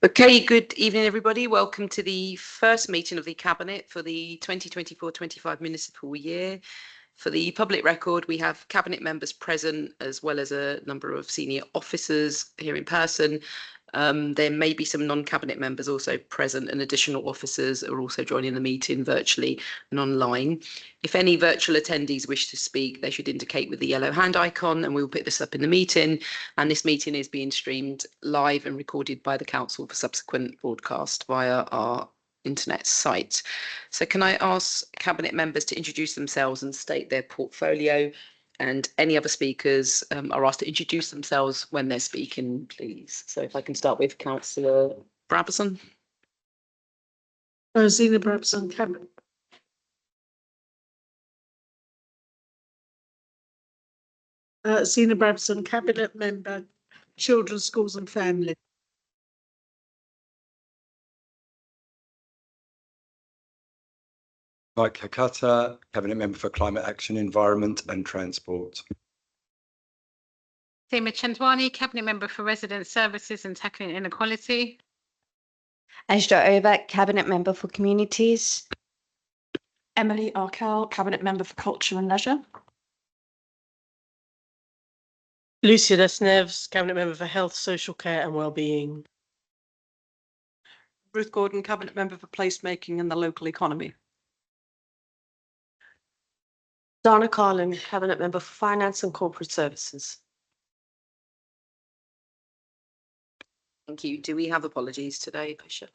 Okay, good evening, everybody. Welcome to the first meeting of the Cabinet for the 2024-25 municipal year. For the public record, we have Cabinet members present, as well as a number of senior officers here in person. There may be some non-Cabinet members also present, and additional officers are also joining the meeting virtually and online. If any virtual attendees wish to speak, they should indicate with the yellow hand icon, and we'll pick this up in the meeting. And this meeting is being streamed live and recorded by the Council for subsequent broadcast via our internet site. So can I ask Cabinet members to introduce themselves and state their portfolio, and any other speakers are asked to introduce themselves when they're speaking, please. So if I can start with Councillor Brabazon. Zena Brabazon, Cabinet. Zena Brabazon, Cabinet Member, Children, Schools and Family. Mike Hakata, Cabinet Member for Climate Action, Environment and Transport. Seema Chandwani, Cabinet Member for Resident Services and Tackling Inequality. Ajda Obat, Cabinet Member for Communities. Emily Arkell, Cabinet Member for Culture and Leisure. Lucia Desneves, Cabinet Member for Health, Social Care and Wellbeing. Ruth Gordon, Cabinet Member for Placemaking and the Local Economy. Dana Carlin, Cabinet Member for Finance and Corporate Services. Thank you. Do we have apologies today, Bishop?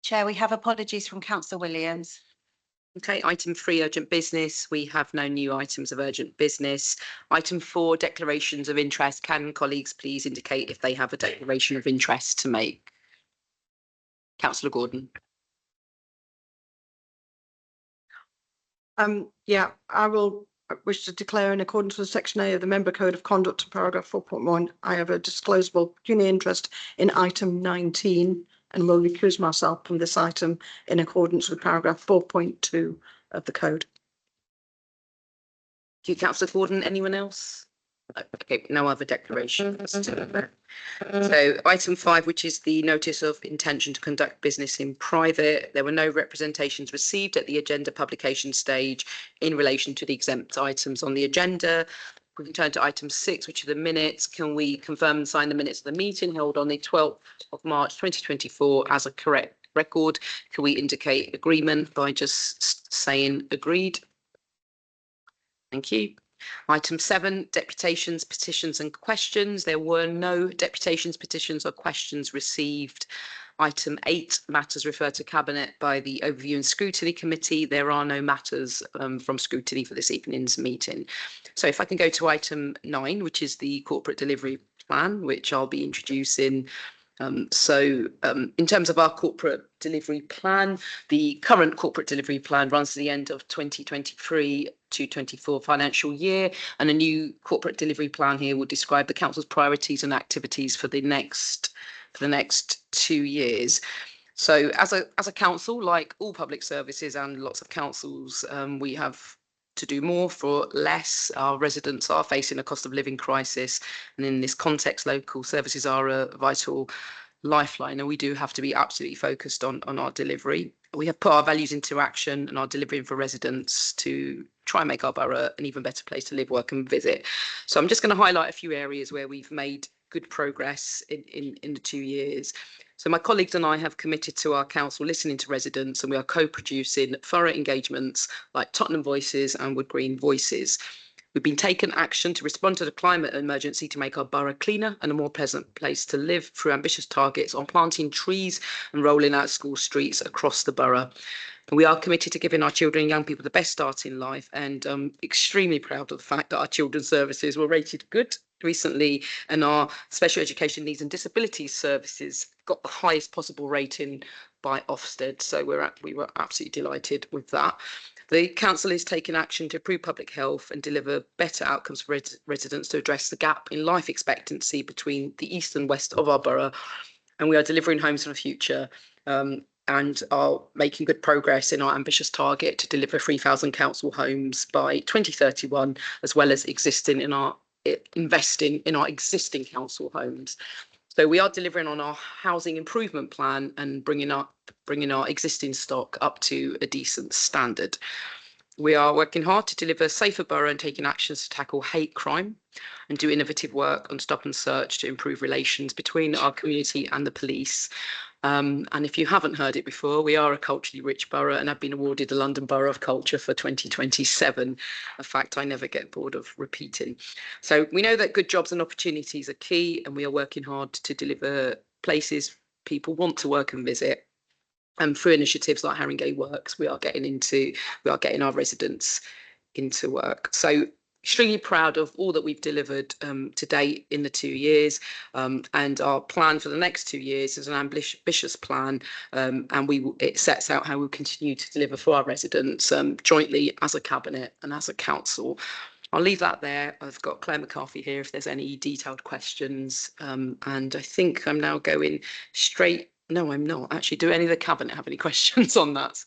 Chair, we have apologies from Councillor Williams. Okay, item 3, urgent business. We have no new items of urgent business. Item 4, declarations of interest. Can colleagues please indicate if they have a declaration of interest to make? Councillor Gordon. I will wish to declare in accordance with Section A of the Member Code of Conduct, paragraph 4.1, I have a disclosable pecuniary interest in item 19 and will recuse myself from this item in accordance with paragraph 4.2 of the code. Thank you, Councillor Gordon. Anyone else? Okay, no other declarations. So item 5, which is the notice of intention to conduct business in private. There were no representations received at the agenda publication stage in relation to the exempt items on the agenda. We can turn to item 6, which are the minutes. Can we confirm and sign the minutes of the meeting held on the 12th of March 2024 as a correct record? Can we indicate agreement by just saying agreed? Thank you. Item 7, deputations, petitions and questions. There were no deputations, petitions or questions received. Item 8, matters referred to Cabinet by the Overview and Scrutiny Committee. There are no matters from scrutiny for this evening's meeting. So if I can go to item 9, which is the corporate delivery plan, which I'll be introducing. In terms of our corporate delivery plan, the current corporate delivery plan runs to the end of 2023 to 24 financial year, and a new corporate delivery plan here will describe the council's priorities and activities for the next 2 years. So as a council, like all public services and lots of councils, we have to do more for less. Our residents are facing a cost of living crisis, and in this context, local services are a vital lifeline, and we do have to be absolutely focused on our delivery. We have put our values into action and are delivering for residents to try and make our borough an even better place to live, work and visit. So I'm just going to highlight a few areas where we've made good progress in the 2 years. So my colleagues and I have committed to our council listening to residents, and we are co-producing thorough engagements like Tottenham Voices and Wood Green Voices. We've been taking action to respond to the climate emergency to make our borough cleaner and a more pleasant place to live through ambitious targets on planting trees and rolling out school streets across the borough. And we are committed to giving our children and young people the best start in life, and I'm extremely proud of the fact that our children's services were rated good recently, and our special education needs and disabilities services got the highest possible rating by Ofsted. So we were absolutely delighted with that. The council is taking action to improve public health and deliver better outcomes for residents to address the gap in life expectancy between the east and west of our borough. And we are delivering homes for the future, and are making good progress in our ambitious target to deliver 3,000 council homes by 2031, as well as investing in our existing council homes. So we are delivering on our housing improvement plan and bringing our existing stock up to a decent standard. We are working hard to deliver a safer borough and taking actions to tackle hate crime and do innovative work on stop and search to improve relations between our community and the police. And if you haven't heard it before, we are a culturally rich borough and have been awarded the London Borough of Culture for 2027, a fact I never get bored of repeating. So we know that good jobs and opportunities are key, and we are working hard to deliver places people want to work and visit. And through initiatives like Haringey Works, we are getting our residents into work. So extremely proud of all that we've delivered to date in the 2 years, and our plan for the next 2 years is an ambitious plan, and it sets out how we'll continue to deliver for our residents jointly as a cabinet and as a council. I'll leave that there. I've got Claire McCarthy here if there's any detailed questions, and I think I'm now going straight. No, I'm not actually. Do any of the cabinet have any questions on that?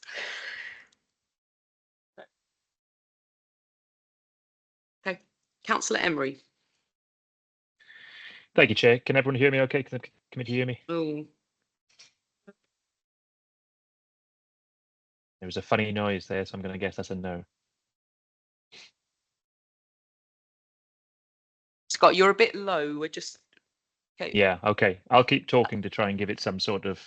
Okay, Councillor Emery. Thank you, Chair. Can everyone hear me okay? Can the committee hear me? Oh, There was a funny noise there, so I'm going to guess that's a no. Scott, you're a bit low. We're just okay. Yeah, okay. I'll keep talking to try and give it some sort of.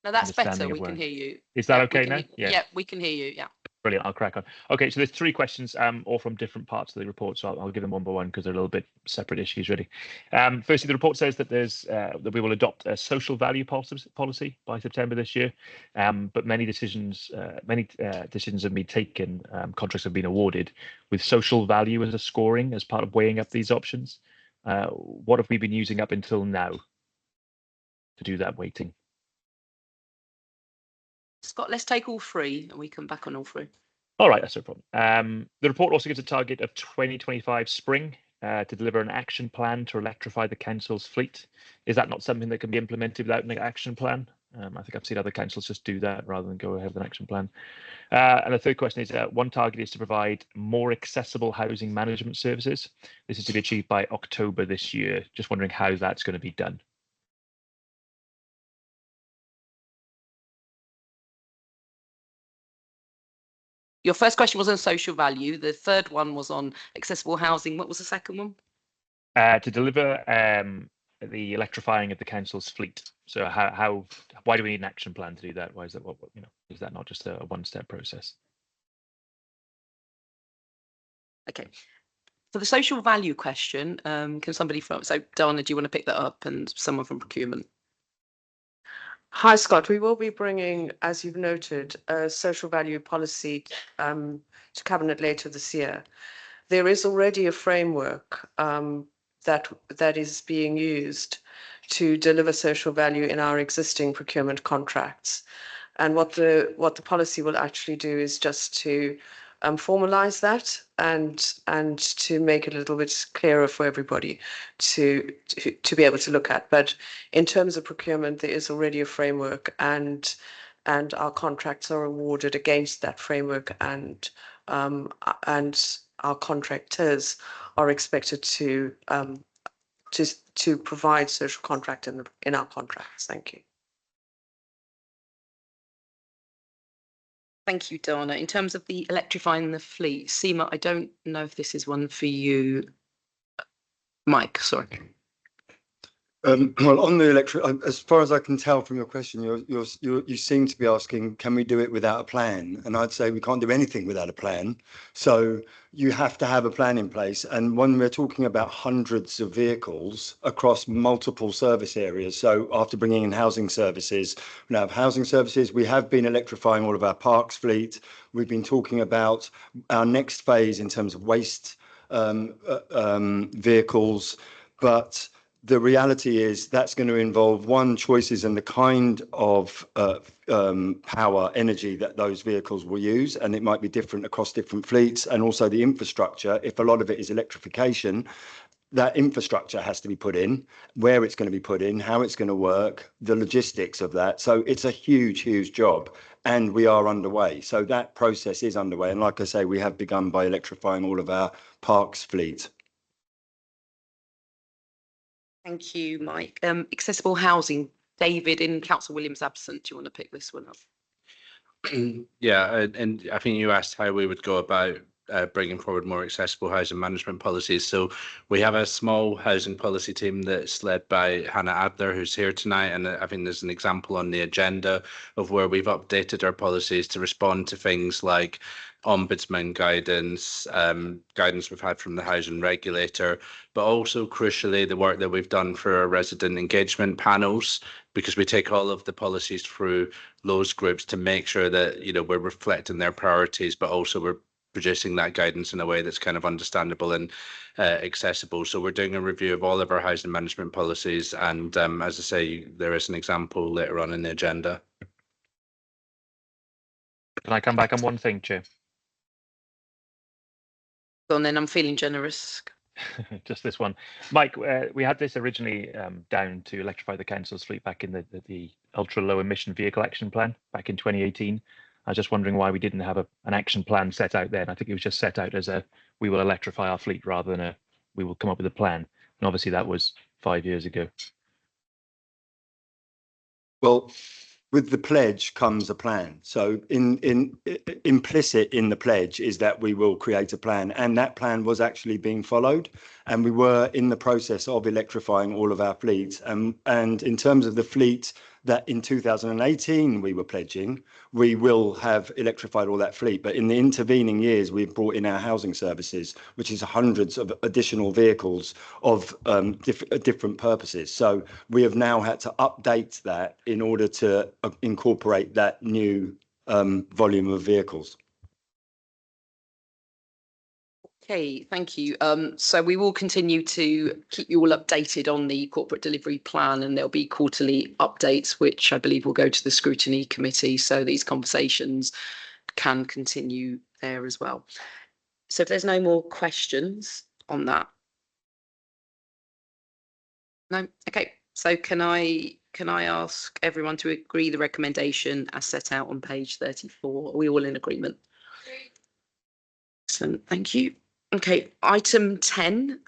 No, that's better. understanding of We can where- hear you. Is that Yeah, we okay can now? hear- Yeah, we can hear you. Yeah. Brilliant. I'll crack on. Okay, so there's 3 questions, all from different parts of the report. So I'll give them one by one because they're a little bit separate issues, really. Firstly, the report says that that we will adopt a social value policy by September this year, but many decisions have been taken. Contracts have been awarded with social value as a scoring as part of weighing up these options. What have we been using up until now to do that weighting? Scott, let's take all 3 and we come back on all 3. All right, that's no problem. The report also gives a target of 2025 spring to deliver an action plan to electrify the council's fleet. Is that not something that can be implemented without an action plan? I think I've seen other councils just do that rather than go ahead with an action plan. And the third question is, one target is to provide more accessible housing management services. This is to be achieved by October this year. Just wondering how that's going to be done. Your first question was on social value. The third one was on accessible housing. What was the second one? To deliver the electrifying of the council's fleet. So why do we need an action plan to do that? Why is that is that not just a one-step process? Okay. For the social value question, can somebody so Dana, do you want to pick that up, and someone from procurement? Hi, Scott. We will be bringing, as you've noted, a social value policy to Cabinet later this year. There is already a framework that is being used to deliver social value in our existing procurement contracts. And what the policy will actually do is just to formalize that and to make it a little bit clearer for everybody to be able to look at. But in terms of procurement, there is already a framework, and our contracts are awarded against that framework, and our contractors are expected to provide social contract in our contracts. Thank you. Thank you, Dana. In terms of the electrifying the fleet, Seema, I don't know if this is one for you. Mike, sorry. Well, on the electric, as far as I can tell from your question, you seem to be asking, can we do it without a plan? And I'd say we can't do anything without a plan. So you have to have a plan in place. And when we're talking about hundreds of vehicles across multiple service areas, so after bringing in housing services, we now have housing services. We have been electrifying all of our parks fleet. We've been talking about our next phase in terms of waste vehicles, but the reality is that's going to involve choices in the kind of power energy that those vehicles will use, and it might be different across different fleets, and also the infrastructure. If a lot of it is electrification, that infrastructure has to be put in, where it's going to be put in, how it's going to work, the logistics of that. So it's a huge job, and we are underway. So that process is underway, and like I say, we have begun by electrifying all of our parks fleet. Thank you, Mike. Accessible housing, David, in Councillor Williams' absent, do you want to pick this one up? Yeah, and I think you asked how we would go about bringing forward more accessible housing management policies. So we have a small housing policy team that's led by Hannah Adler, who's here tonight. And I think there's an example on the agenda of where we've updated our policies to respond to things like ombudsman guidance, guidance we've had from the housing regulator, but also crucially the work that we've done for our resident engagement panels, because we take all of the policies through those groups to make sure that, you know, we're reflecting their priorities, but also we're producing that guidance in a way that's kind of understandable and accessible. So we're doing a review of all of our housing management policies. And as I say, there is an example later on in the agenda. Can I come back on one thing, Chair? Go on then, I'm feeling generous. Just this one. Mike, we had this originally down to electrify the council's fleet back in the ultra low emission vehicle action plan back in 2018. I was just wondering why we didn't have an action plan set out then. I think it was just set out as we will electrify our fleet rather than we will come up with a plan. And obviously that was 5 years ago. Well, with the pledge comes a plan. So implicit in the pledge is that we will create a plan, and that plan was actually being followed, and we were in the process of electrifying all of our fleets. And in terms of the fleet that in 2018 we were pledging, we will have electrified all that fleet. But in the intervening years, we've brought in our housing services, which is hundreds of additional vehicles of different purposes. So we have now had to update that in order to incorporate that new volume of vehicles. Okay, thank you. So we will continue to keep you all updated on the corporate delivery plan, and there'll be quarterly updates, which I believe will go to the scrutiny committee. So these conversations can continue there as well. So if there's no more questions on that. No, okay. So can I ask everyone to agree the recommendation as set out on page 34? Are we all in agreement? Excellent, thank you. Okay, item 10,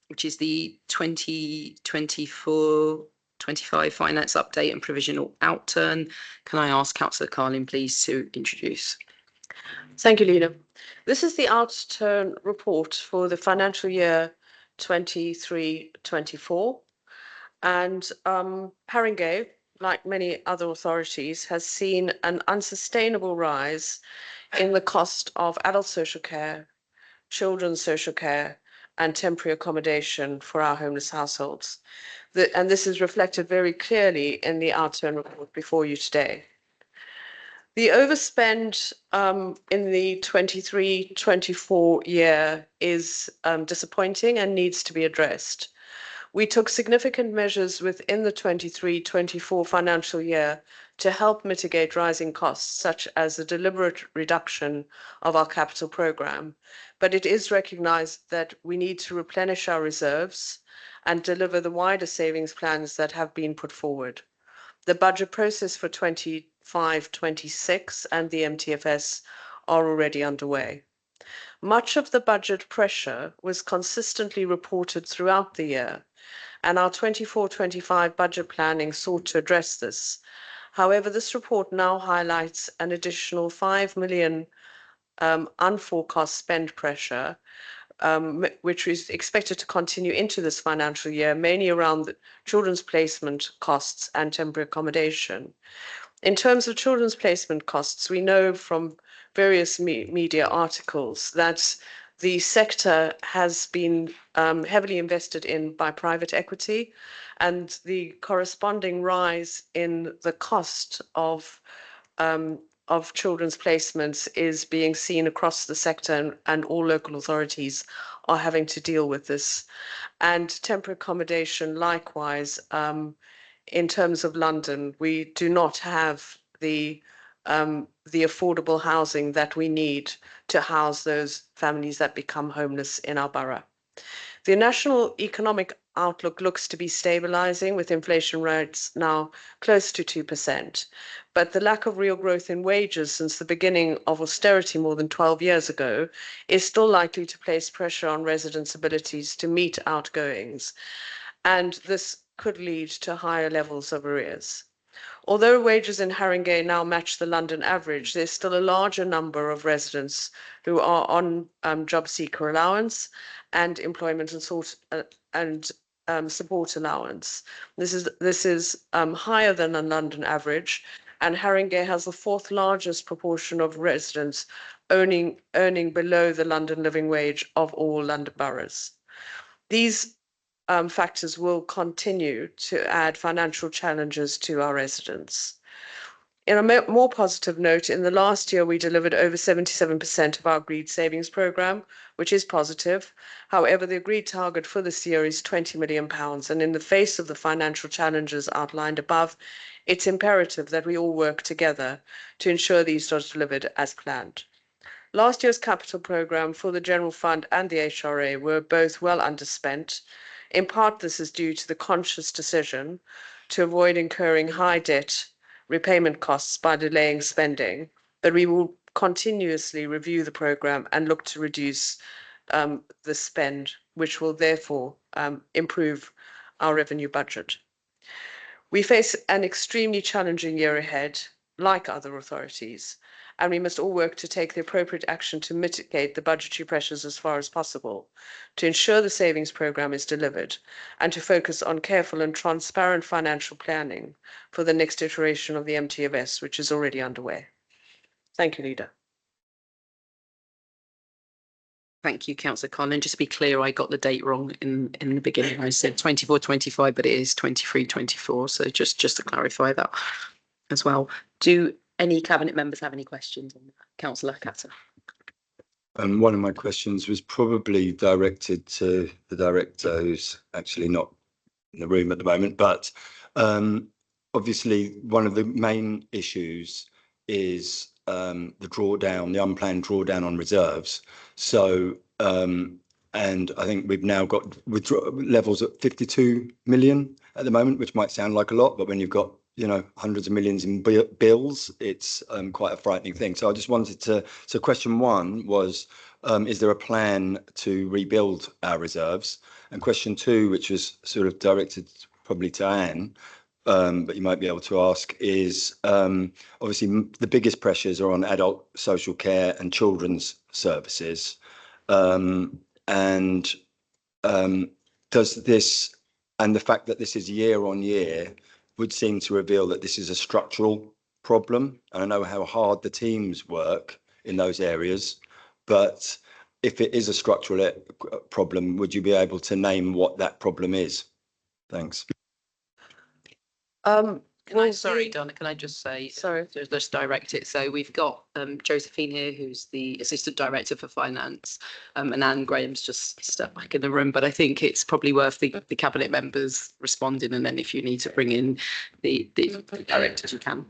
which is the 2024-25 finance update and provisional outturn. Can I ask Councillor Carlin, please, to introduce? Thank you, Lena. This is the outturn report for the financial year 23-24. And Haringey, like many other authorities, has seen an unsustainable rise in the cost of adult social care, children's social care, and temporary accommodation for our homeless households. And this is reflected very clearly in the outturn report before you today. The overspend in the 23-24 year is disappointing and needs to be addressed. We took significant measures within the 23-24 financial year to help mitigate rising costs, such as the deliberate reduction of our capital programme. But it is recognised that we need to replenish our reserves and deliver the wider savings plans that have been put forward. The budget process for 25-26 and the MTFS are already underway. Much of the budget pressure was consistently reported throughout the year, and our 24-25 budget planning sought to address this. However, this report now highlights an additional 5 million unforecast spend pressure, which is expected to continue into this financial year, mainly around the children's placement costs and temporary accommodation. In terms of children's placement costs, we know from various media articles that the sector has been heavily invested in by private equity, and the corresponding rise in the cost of children's placements is being seen across the sector, and all local authorities are having to deal with this. And temporary accommodation, likewise, in terms of London, we do not have the affordable housing that we need to house those families that become homeless in our borough. The national economic outlook looks to be stabilising, with inflation rates now close to 2%. But the lack of real growth in wages since the beginning of austerity more than 12 years ago is still likely to place pressure on residents' abilities to meet outgoings. and this could lead to higher levels of arrears. Although wages in Haringey now match the London average, there's still a larger number of residents who are on job seeker allowance and employment and support allowance. This is higher than the London average, and Haringey has the fourth largest proportion of residents earning below the London living wage of all London boroughs. These factors will continue to add financial challenges to our residents. In a more positive note, in the last year, we delivered over 77% of our agreed savings programme, which is positive. However, the agreed target for this year is £20 million. And in the face of the financial challenges outlined above, it's imperative that we all work together to ensure these are delivered as planned. Last year's capital programme for the General Fund and the HRA were both well underspent. In part, this is due to the conscious decision to avoid incurring high debt repayment costs by delaying spending, but we will continuously review the programme and look to reduce the spend, which will therefore improve our revenue budget. We face an extremely challenging year ahead, like other authorities, and we must all work to take the appropriate action to mitigate the budgetary pressures as far as possible, to ensure the savings programme is delivered, and to focus on careful and transparent financial planning for the next iteration of the MTFS, which is already underway. Thank you, Leader. Thank you, Councillor Conlon. Just to be clear, I got the date wrong in the beginning. I said 24-25, but it is 23-24. So just to clarify that as well. Do any Cabinet members have any questions on that? Councillor Catter. One of my questions was probably directed to the director, who's actually not in the room at the moment, but obviously one of the main issues is the drawdown, the unplanned drawdown on reserves. So, and I think we've now got levels at 52 million at the moment, which might sound like a lot, but when you've got, you know, hundreds of millions in bills, it's quite a frightening thing. So I just wanted to, so question one was, is there a plan to rebuild our reserves? And question two, which was sort of directed probably to Anne, but you might be able to ask, is obviously the biggest pressures are on adult social care and children's services. Does this, and the fact that this is year on year, would seem to reveal that this is a structural problem. And I know how hard the teams work in those areas, but if it is a structural problem, would you be able to name what that problem is? Thanks. Sorry, Donna, can I just say, sorry, just direct it. So we've got Josephine here, who's the Assistant Director for Finance, and Anne Graham's just stepped back in the room, but I think it's probably worth the Cabinet members responding, and then if you need to bring in the directors, you can.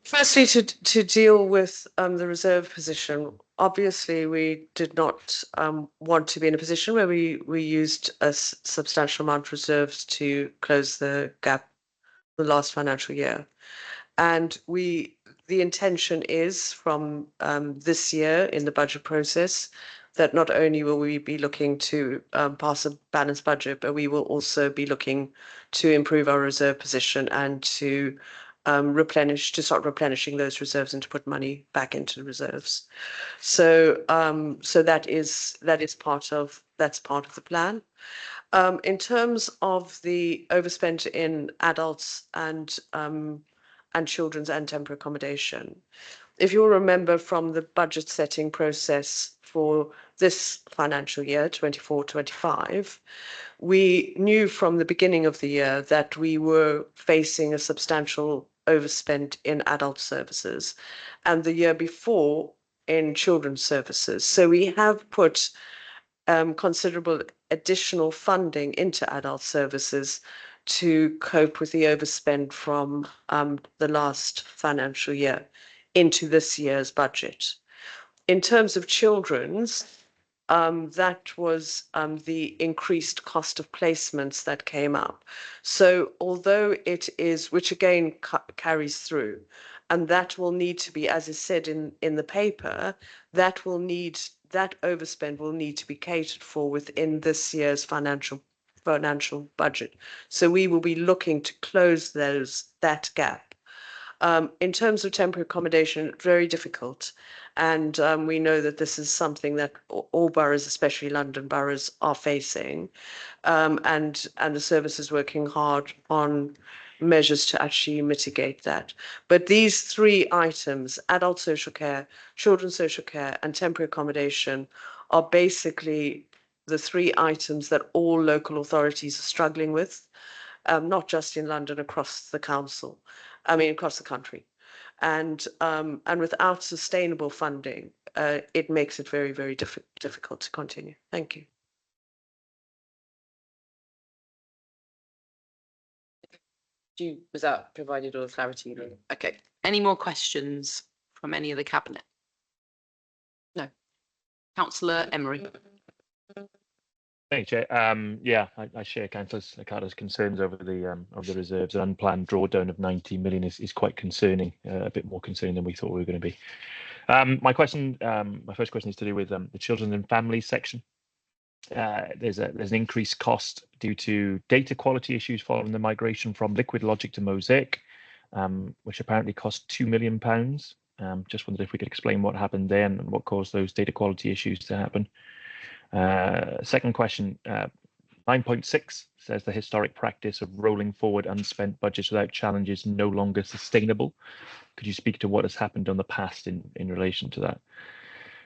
Firstly, to deal with the reserve position, obviously we did not want to be in a position where we used a substantial amount of reserves to close the gap the last financial year. And the intention is from this year in the budget process that not only will we be looking to pass a balanced budget, but we will also be looking to improve our reserve position and to start replenishing those reserves and to put money back into the reserves. So that is part of the plan. In terms of the overspend in adults and children's and temporary accommodation, if you'll remember from the budget setting process for this financial year, 24-25, we knew from the beginning of the year that we were facing a substantial overspend in adult services, and the year before in children's services. So we have put considerable additional funding into adult services to cope with the overspend from the last financial year into this year's budget. In terms of children's, that was the increased cost of placements that came up. So although it is, which again carries through, and that will need to be, as is said in the paper, that overspend will need to be catered for within this year's financial financial budget. So we will be looking to close that gap. In terms of temporary accommodation, very difficult. And we know that this is something that all boroughs, especially London boroughs, are facing. And the service is working hard on measures to actually mitigate that. But these three items, adult social care, children's social care, and temporary accommodation, are basically the three items that all local authorities are struggling with, not just in London, across the across the country. And without sustainable funding, it makes it very, very difficult to continue. Thank you. Was that provided all the clarity? Okay. Any more questions from any of the cabinet? No. Councillor Emery. Thank you, Chair. Yeah, I share Councillor Licata's concerns over the reserves. An unplanned drawdown of 90 million is quite concerning, a bit more concerning than we thought we were going to be. My first question is to do with the children and families section. There's an increased cost due to data quality issues following the migration from Liquid Logic to Mosaic, which apparently cost £2 million. Just wondered if we could explain what happened then and what caused those data quality issues to happen. Second question, 9.6 says the historic practice of rolling forward unspent budgets without challenge is no longer sustainable. Could you speak to what has happened in the past in relation to that?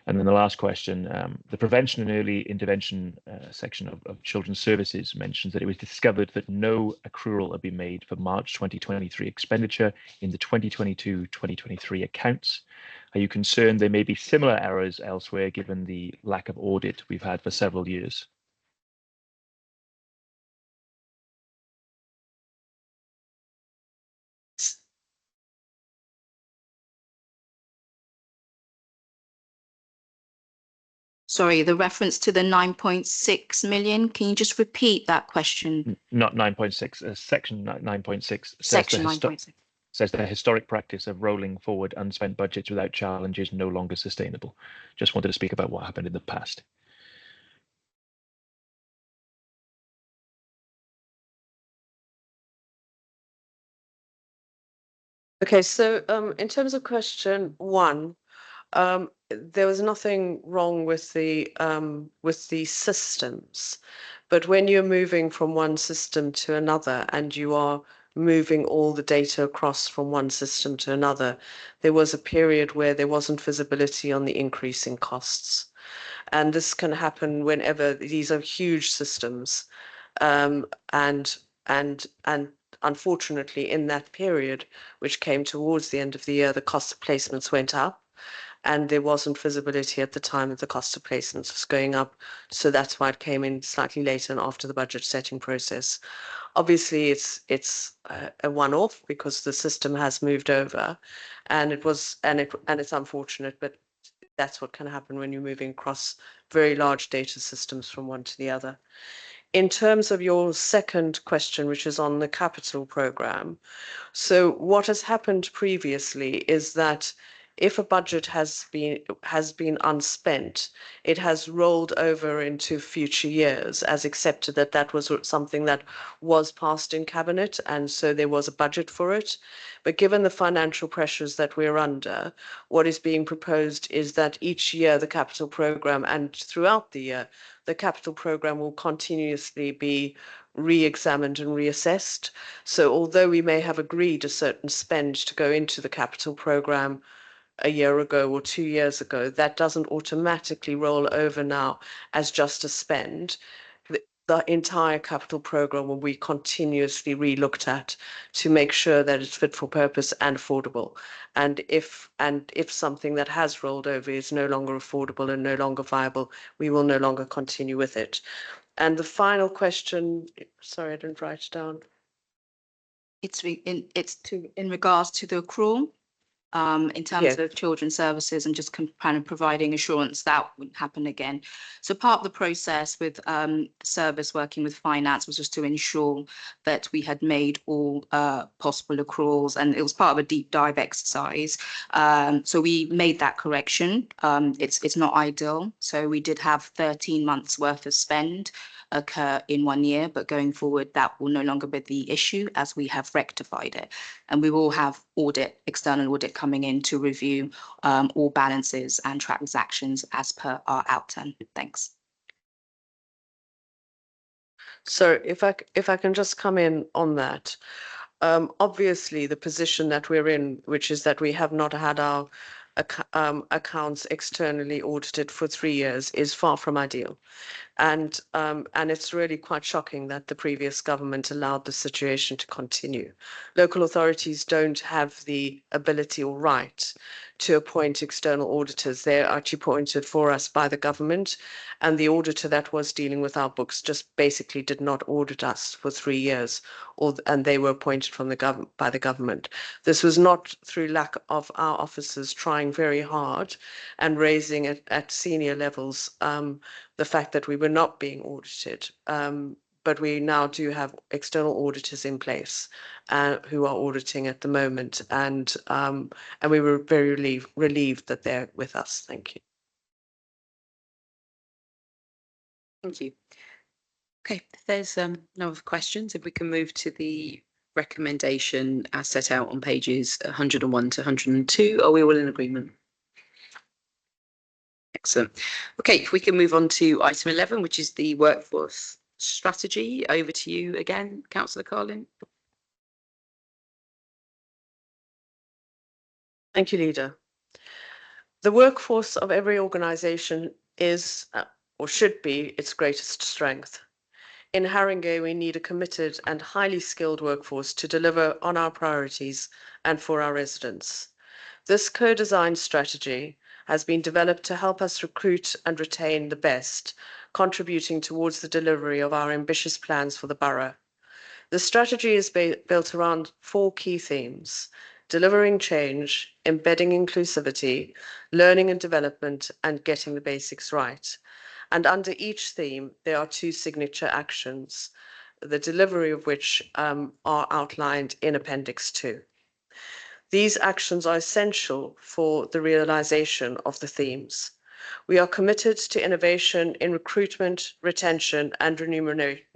And then the last question, the prevention and early intervention section of Children's Services mentions that it was discovered that no accrual had been made for March 2023 expenditure in the 2022-2023 accounts. Are you concerned there may be similar errors elsewhere given the lack of audit we've had for several years? Sorry, the reference to the 9.6 million, can you just repeat that question? Not 9.6, section 9.6. Section 9.6. Says the historic practice of rolling forward unspent budgets without challenge is no longer sustainable. Just wanted to speak about what happened in the past. Okay, so in terms of question one, there was nothing wrong with the systems, but when you're moving from one system to another and you are moving all the data across from one system to another, there was a period where there wasn't visibility on the increase in costs. And this can happen whenever these are huge systems. And unfortunately, in that period, which came towards the end of the year, the cost of placements went up. And there wasn't visibility at the time that the cost of placements was going up. So that's why it came in slightly later and after the budget setting process. Obviously, it's a one-off because the system has moved over, and it's unfortunate, but that's what can happen when you're moving across very large data systems from one to the other. In terms of your second question, which is on the capital program, so what has happened previously is that if a budget has been unspent, it has rolled over into future years as accepted that was something that was passed in cabinet, and so there was a budget for it. But given the financial pressures that we're under, what is being proposed is that each year the capital program and throughout the year, the capital program will continuously be re-examined and reassessed. So although we may have agreed a certain spend to go into the capital program a year ago or 2 years ago, that doesn't automatically roll over now as just a spend. The entire capital program will be continuously re-looked at to make sure that it's fit for purpose and affordable. And if something that has rolled over is no longer affordable and no longer viable, we will no longer continue with it. And the final question, sorry, I didn't write it down. It's in regards to the accrual. In terms of children's services and just kind of providing assurance that wouldn't happen again. So part of the process with service working with finance was just to ensure that we had made all possible accruals, and it was part of a deep dive exercise. So we made that correction. It's not ideal. So we did have 13 months worth of spend occur in 1 year, but going forward, that will no longer be the issue as we have rectified it. And we will have external audit coming in to review all balances and transactions as per our outturn. Thanks. So if I can just come in on that. Obviously, the position that we're in, which is that we have not had our accounts externally audited for 3 years, is far from ideal. And it's really quite shocking that the previous government allowed the situation to continue. Local authorities don't have the ability or right to appoint external auditors. They're actually appointed for us by the government, and the auditor that was dealing with our books just basically did not audit us for 3 years, and they were appointed from by the government. This was not through lack of our officers trying very hard and raising it at senior levels the fact that we were not being audited. But we now do have external auditors in place who are auditing at the moment, and we were very relieved that they're with us. Thank you. Thank you. Okay, if there's no other questions, if we can move to the recommendation as set out on pages 101 to 102, are we all in agreement? Excellent. Okay, if we can move on to item 11, which is the workforce strategy. Over to you again, Councillor Carlin. Thank you, Leader. The workforce of every organisation is or should be its greatest strength. In Haringey, we need a committed and highly skilled workforce to deliver on our priorities and for our residents. This co-designed strategy has been developed to help us recruit and retain the best, contributing towards the delivery of our ambitious plans for the borough. The strategy is built around 4 key themes: delivering change, embedding inclusivity, learning and development, and getting the basics right. And under each theme, there are 2 signature actions, the delivery of which are outlined in Appendix 2. These actions are essential for the realization of the themes. We are committed to innovation in recruitment, retention, and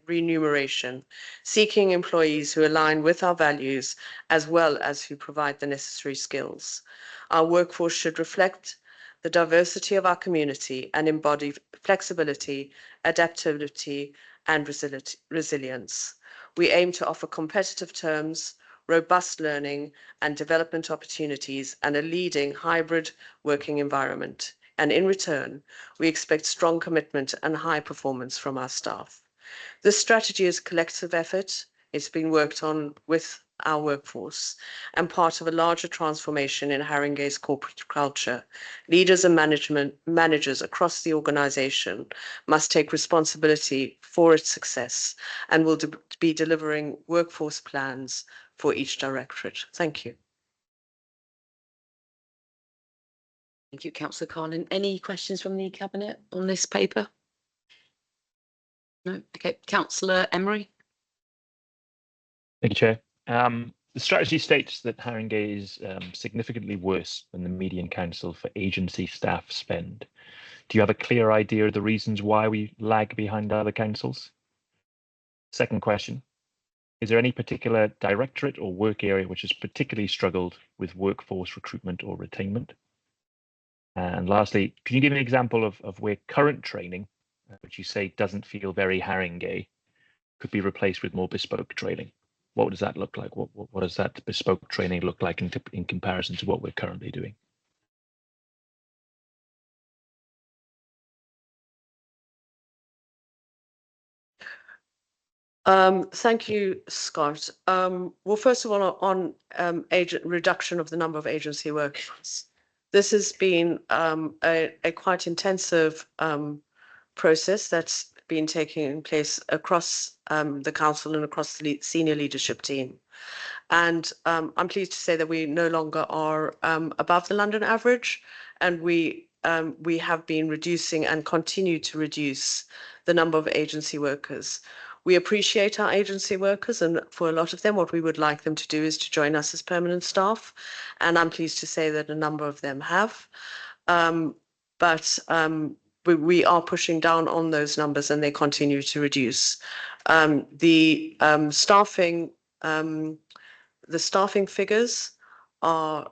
remuneration, seeking employees who align with our values as well as who provide the necessary skills. Our workforce should reflect the diversity of our community and embody flexibility, adaptability, and resilience. We aim to offer competitive terms, robust learning and development opportunities, and a leading hybrid working environment. And in return, we expect strong commitment and high performance from our staff. This strategy is a collective effort. It's been worked on with our workforce and part of a larger transformation in Haringey's corporate culture. Leaders and managers across the organisation must take responsibility for its success and will be delivering workforce plans for each directorate. Thank you. Thank you, Councillor Carlin. Any questions from the Cabinet on this paper? No? Okay. Councillor Emery. Thank you, Chair. The strategy states that Haringey is significantly worse than the median council for agency staff spend. Do you have a clear idea of the reasons why we lag behind other councils? Second question, is there any particular directorate or work area which has particularly struggled with workforce recruitment or retainment? And lastly, can you give an example of where current training, which you say doesn't feel very Haringey, could be replaced with more bespoke training? What does that look like? What does that bespoke training look like in comparison to what we're currently doing? Thank you, Scott. Well, first of all, on reduction of the number of agency workers. This has been a quite intensive process that's been taking place across the council and across the senior leadership team. And I'm pleased to say that we no longer are above the London average, and we have been reducing and continue to reduce the number of agency workers. We appreciate our agency workers, and for a lot of them, what we would like them to do is to join us as permanent staff. And I'm pleased to say that a number of them have. But we are pushing down on those numbers and they continue to reduce. The staffing figures are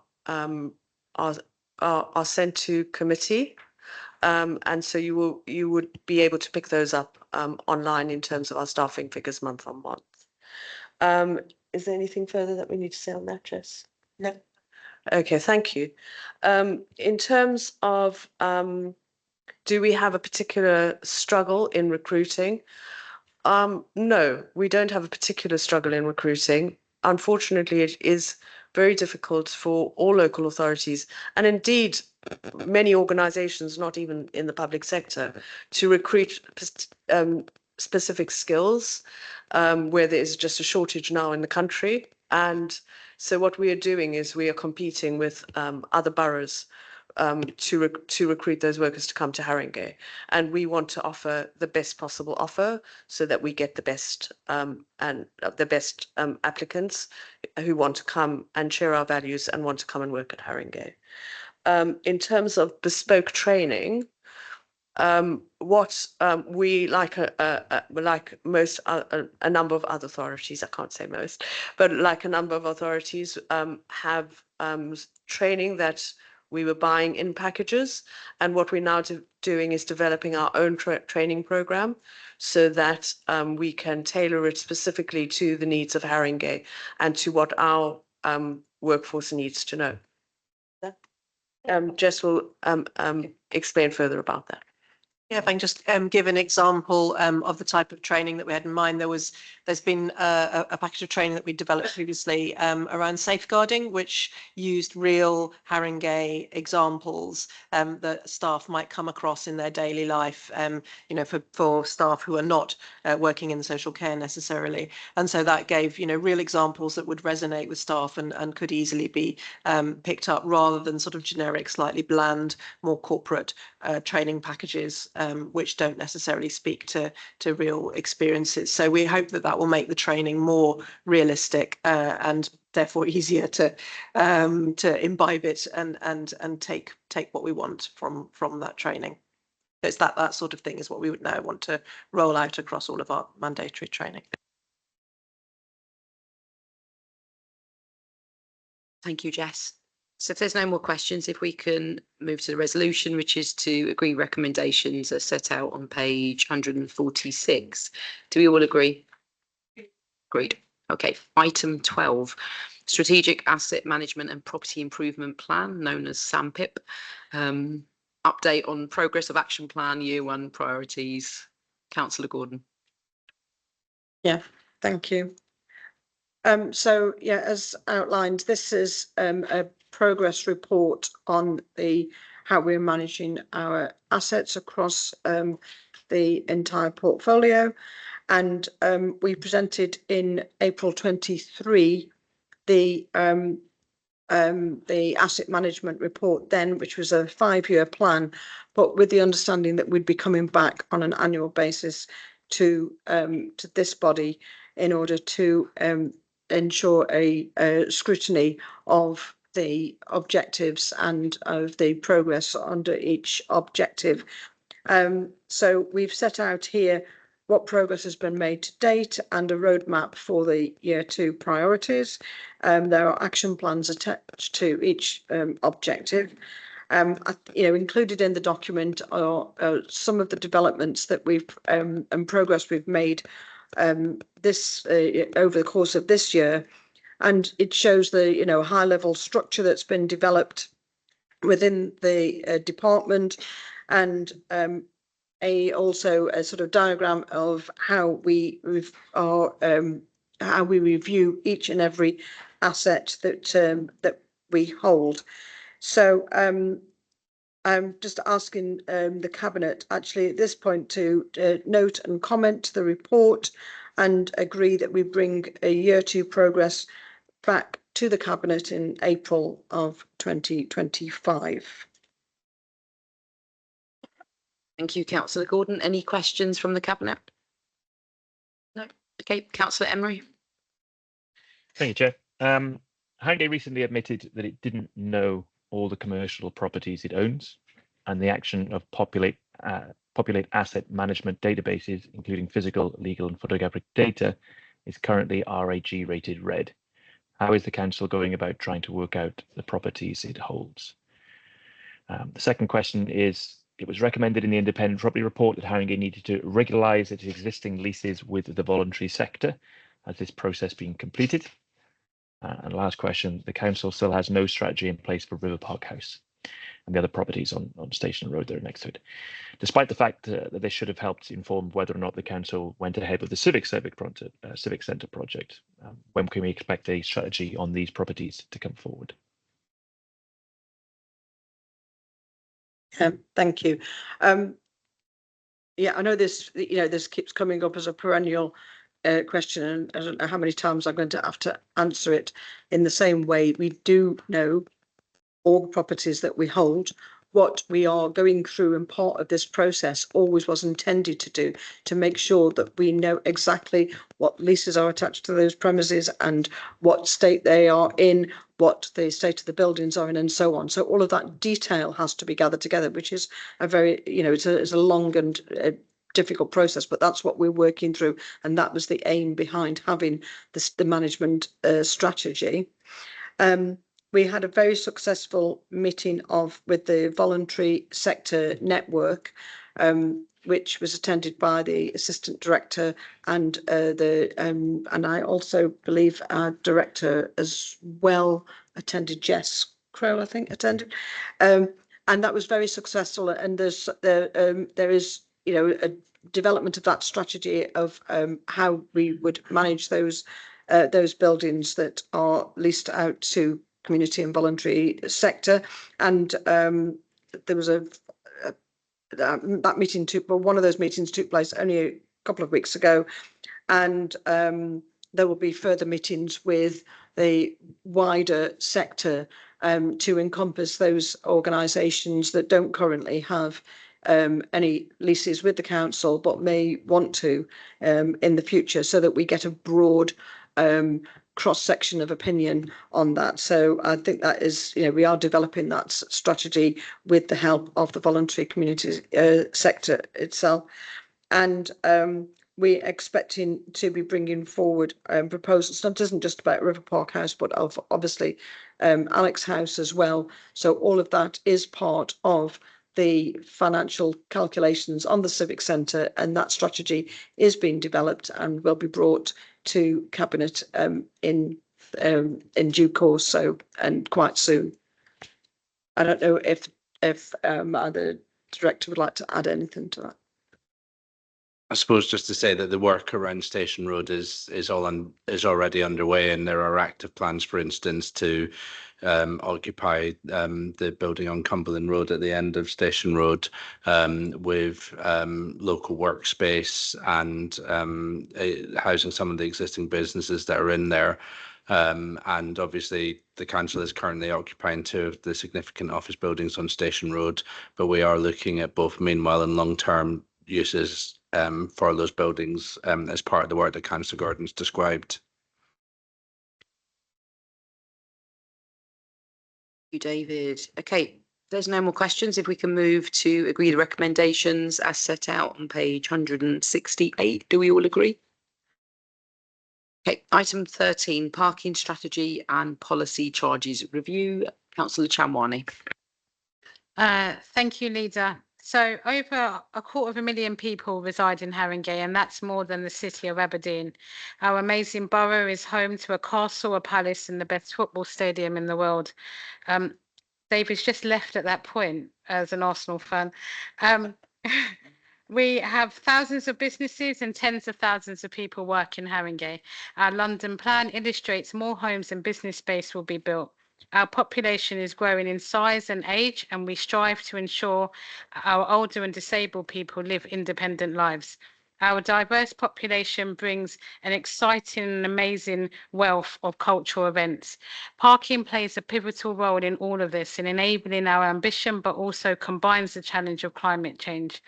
sent to committee. And so you would be able to pick those up online in terms of our staffing figures month on month. Is there anything further that we need to say on that, Jess? No. Okay, thank you. In terms of do we have a particular struggle in recruiting? No, we don't have a particular struggle in recruiting. Unfortunately, it is very difficult for all local authorities and indeed many organisations, not even in the public sector, to recruit specific skills where there is just a shortage now in the country. And so what we are doing is we are competing with other boroughs to recruit those workers to come to Haringey, and we want to offer the best possible offer so that we get the best applicants who want to come and share our values and want to come and work at Haringey. In terms of bespoke training, what we like a number of other authorities, I can't say most, but like a number of authorities have training that we were buying in packages, and what we're now doing is developing our own training program so that we can tailor it specifically to the needs of Haringey and to what our workforce needs to know. Jess will explain further about that. Yeah, if I can just give an example of the type of training that we had in mind. There's been a package of training that we developed previously around safeguarding, which used real Haringey examples that staff might come across in their daily life, you know, for staff who are not working in social care necessarily. And so that gave, you know, real examples that would resonate with staff and could easily be picked up rather than sort of generic, slightly bland, more corporate training packages, which don't necessarily speak to real experiences. So we hope that that will make the training more realistic and therefore easier to imbibe it and take what we want from that training. It's that sort of thing is what we would now want to roll out across all of our mandatory training. Thank you, Jess. So if there's no more questions, if we can move to the resolution, which is to agree recommendations as set out on page 146. Do we all agree? Agreed. Okay, item 12, Strategic Asset Management and Property Improvement Plan, known as SAMPIP. Update on progress of action plan, year one priorities. Councillor Gordon. Yeah, thank you. So yeah, as outlined, this is a progress report on how we're managing our assets across the entire portfolio, and we presented in April 23 the asset management report then, which was a 5-year plan, but with the understanding that we'd be coming back on an annual basis to this body in order to ensure a scrutiny of the objectives and of the progress under each objective. So we've set out here what progress has been made to date and a roadmap for the year 2 priorities. There are action plans attached to each objective. Included in the document are some of the developments that we've and progress we've made this over the course of this year, and it shows the high level structure that's been developed within the department, and also a sort of diagram of how we review each and every asset that we hold. So I'm just asking the Cabinet actually at this point to note and comment the report and agree that we bring a year 2 progress back to the Cabinet in April of 2025. Thank you, Councillor Gordon. Any questions from the Cabinet? No. Okay, Councillor Emery. Thank you, Chair. Haringey recently admitted that it didn't know all the commercial properties it owns, and the action of Populate asset management databases, including physical, legal, and photographic data, is currently RAG rated red. How is the council going about trying to work out the properties it holds? The second question is, it was recommended in the independent property report that Haringey needed to regularise its existing leases with the voluntary sector. Has this process been completed? And last question, the council still has no strategy in place for River Park House and the other properties on Station Road that are next to it, despite the fact that they should have helped inform whether or not the council went ahead with the civic centre project. When can we expect a strategy on these properties to come forward? Thank you. Yeah, I know this, this keeps coming up as a perennial question, and I don't know how many times I'm going to have to answer it in the same way. We do know all the properties that we hold. What we are going through, and part of this process always was intended to do, to make sure that we know exactly what leases are attached to those premises and what state they are in, what the state of the buildings are in, and so on. So all of that detail has to be gathered together, which is a very, it's a long and difficult process, but that's what we're working through, and that was the aim behind having the management strategy. We had a very successful meeting with the voluntary sector network, which was attended by the assistant director and and I also believe our director as well attended. Jess Crow, I think, attended, and that was very successful. And there is a development of that strategy of how we would manage those buildings that are leased out to community and voluntary sector. And there was that meeting one of those meetings took place only a couple of weeks ago, and there will be further meetings with the wider sector to encompass those organisations that don't currently have any leases with the council but may want to in the future, so that we get a broad cross-section of opinion on that. So I think that is, we are developing that strategy with the help of the voluntary community sector itself. And we're expecting to be bringing forward proposals. That isn't just about River Park House, but of obviously Alex House as well. So all of that is part of the financial calculations on the civic centre, and that strategy is being developed and will be brought to cabinet in due course, so, and quite soon. I don't know if the director would like to add anything to that. I suppose just to say that the work around Station Road is already underway, and there are active plans, for instance, to occupy the building on Cumberland Road at the end of Station Road with local workspace and housing some of the existing businesses that are in there. And obviously the council is currently occupying 2 of the significant office buildings on Station Road, but we are looking at both meanwhile and long-term uses for those buildings as part of the work that Councillor Gordon's described. Thank you, David. Okay, there's no more questions. If we can move to agree the recommendations as set out on page 168. Do we all agree? Okay, item 13, parking strategy and policy charges review. Councillor Chamwani. Thank you, Leader. So over 250,000 people reside in Haringey, and that's more than the city of Aberdeen. Our amazing borough is home to a castle, a palace, and the best football stadium in the world. David's just left at that point as an Arsenal fan. We have thousands of businesses and tens of thousands of people work in Haringey. Our London plan illustrates more homes and business space will be built. Our population is growing in size and age, and we strive to ensure our older and disabled people live independent lives. Our diverse population brings an exciting and amazing wealth of cultural events. Parking plays a pivotal role in all of this, in enabling our ambition, but also combines the challenge of climate change.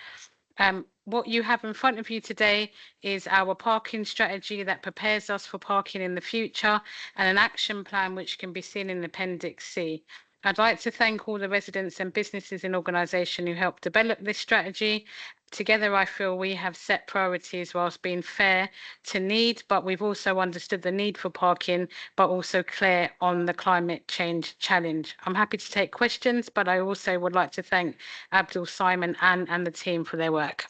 What you have in front of you today is our parking strategy that prepares us for parking in the future, and an action plan which can be seen in Appendix C. I'd like to thank all the residents and businesses in organisation who helped develop this strategy. Together, I feel we have set priorities whilst being fair to need, but we've also understood the need for parking, but also clear on the climate change challenge. I'm happy to take questions, but I also would like to thank Abdul, Simon, Anne and the team for their work.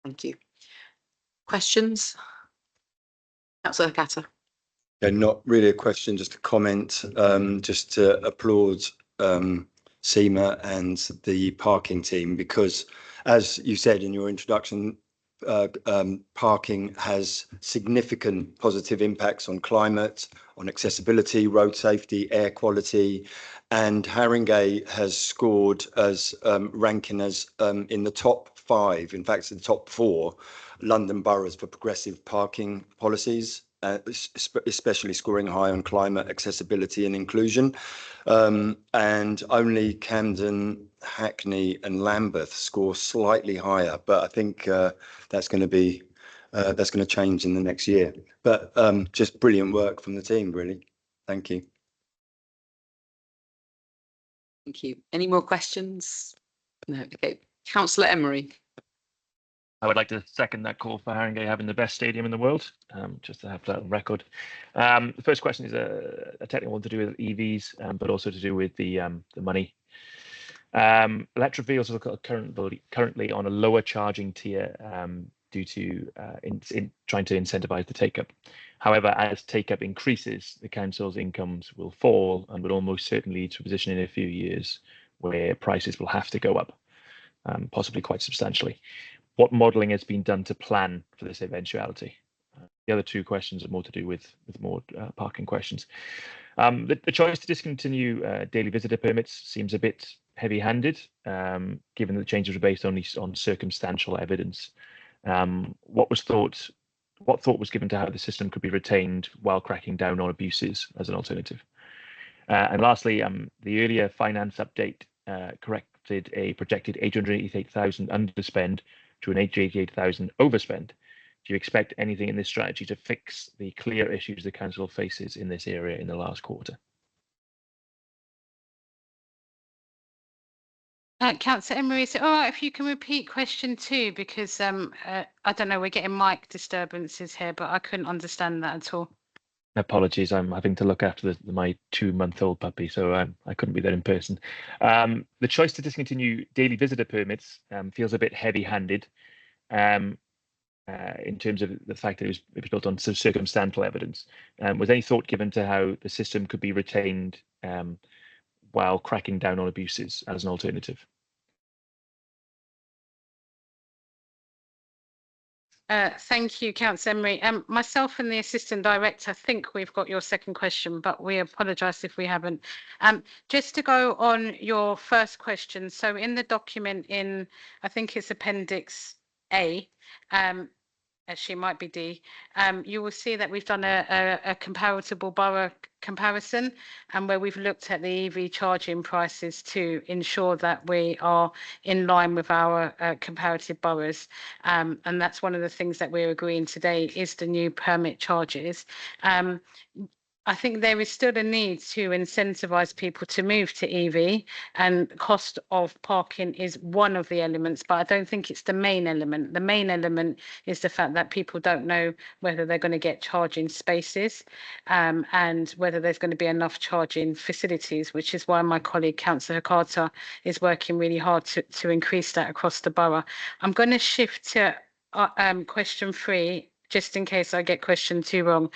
Thank you. Questions? Councillor Catter. Yeah, not really a question, just a comment, just to applaud SEMA and the parking team, because as you said in your introduction, parking has significant positive impacts on climate, on accessibility, road safety, air quality, and Haringey has scored as ranking as in the top 5, in fact, the top 4 London boroughs for progressive parking policies. Especially scoring high on climate, accessibility and inclusion. And only Camden, Hackney and Lambeth score slightly higher, but I think that's going to change in the next year. But just brilliant work from the team, really. Thank you. Thank you. Any more questions? No. Okay. Councillor Emery. I would like to second that call for Haringey having the best stadium in the world, just to have that on record. The first question is a technical one to do with EVs, but also to do with the money. Electric vehicles are currently on a lower charging tier due to trying to incentivise the take-up. However, as take-up increases, the council's incomes will fall and would almost certainly lead to a position in a few years where prices will have to go up, possibly quite substantially. What modelling has been done to plan for this eventuality? The other 2 questions are more to do with more parking questions. The choice to discontinue daily visitor permits seems a bit heavy-handed, given that the changes were based only on circumstantial evidence. What thought was given to how the system could be retained while cracking down on abuses as an alternative? And lastly, the earlier finance update corrected a projected 888,000 underspend to an 888,000 overspend. Do you expect anything in this strategy to fix the clear issues the council faces in this area in the last quarter? Councillor Emery, is it all right if you can repeat question 2? Because I don't know, we're getting mic disturbances here, but I couldn't understand that at all. Apologies, I'm having to look after my 2-month-old puppy, so I couldn't be there in person. The choice to discontinue daily visitor permits feels a bit heavy-handed in terms of the fact that it was built on circumstantial evidence. Was any thought given to how the system could be retained while cracking down on abuses as an alternative? Thank you, Councillor Emery. Myself and the Assistant Director think we've got your second question, but we apologise if we haven't. Just to go on your first question, so in the document I think it's Appendix A, actually it might be D, you will see that we've done a comparable borough comparison, and where we've looked at the EV charging prices to ensure that we are in line with our comparative boroughs, and that's one of the things that we're agreeing today is the new permit charges. I think there is still a need to incentivise people to move to EV, and cost of parking is one of the elements, but I don't think it's the main element. The main element is the fact that people don't know whether they're going to get charging spaces and whether there's going to be enough charging facilities, which is why my colleague Councillor Carter is working really hard to increase that across the borough. I'm going to shift to question 3, just in case I get question 2 wrong.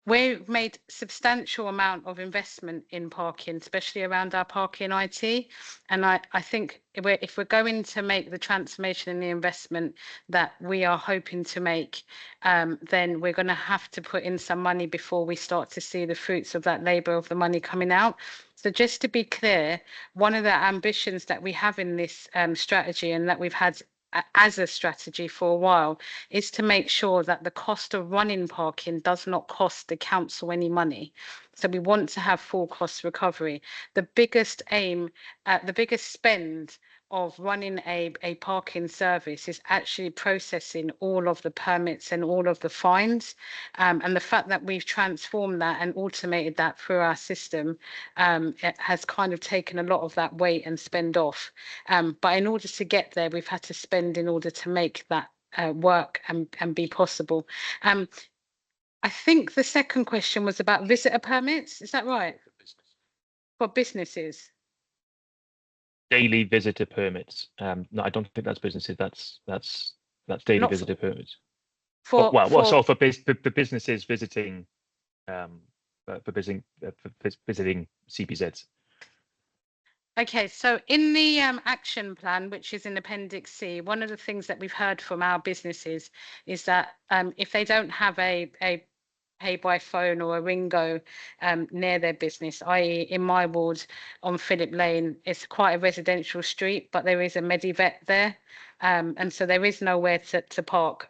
We've made substantial amount of investment in parking, especially around our parking IT. And I think if we're going to make the transformation and the investment that we are hoping to make, then we're going to have to put in some money before we start to see the fruits of that labour of the money coming out. So just to be clear, one of the ambitions that we have in this strategy, and that we've had as a strategy for a while, is to make sure that the cost of running parking does not cost the council any money. So we want to have full cost recovery. The biggest aim, the biggest spend of running a parking service is actually processing all of the permits and all of the fines. And the fact that we've transformed that and automated that through our system, it has kind of taken a lot of that weight and spend off. But in order to get there, we've had to spend in order to make that work and be possible. I think the second question was about visitor permits. Is that right? For businesses? Daily visitor permits. No, I don't think that's businesses. That's daily Not visitor permits. For, For businesses visiting, for visiting CPZs. Okay, so in the action plan, which is in Appendix C, one of the things that we've heard from our businesses is that if they don't have a pay by phone or a Ringo near their business, i.e. in my ward on Phillip Lane, it's quite a residential street, but there is a Medivet there. And so there is nowhere to park.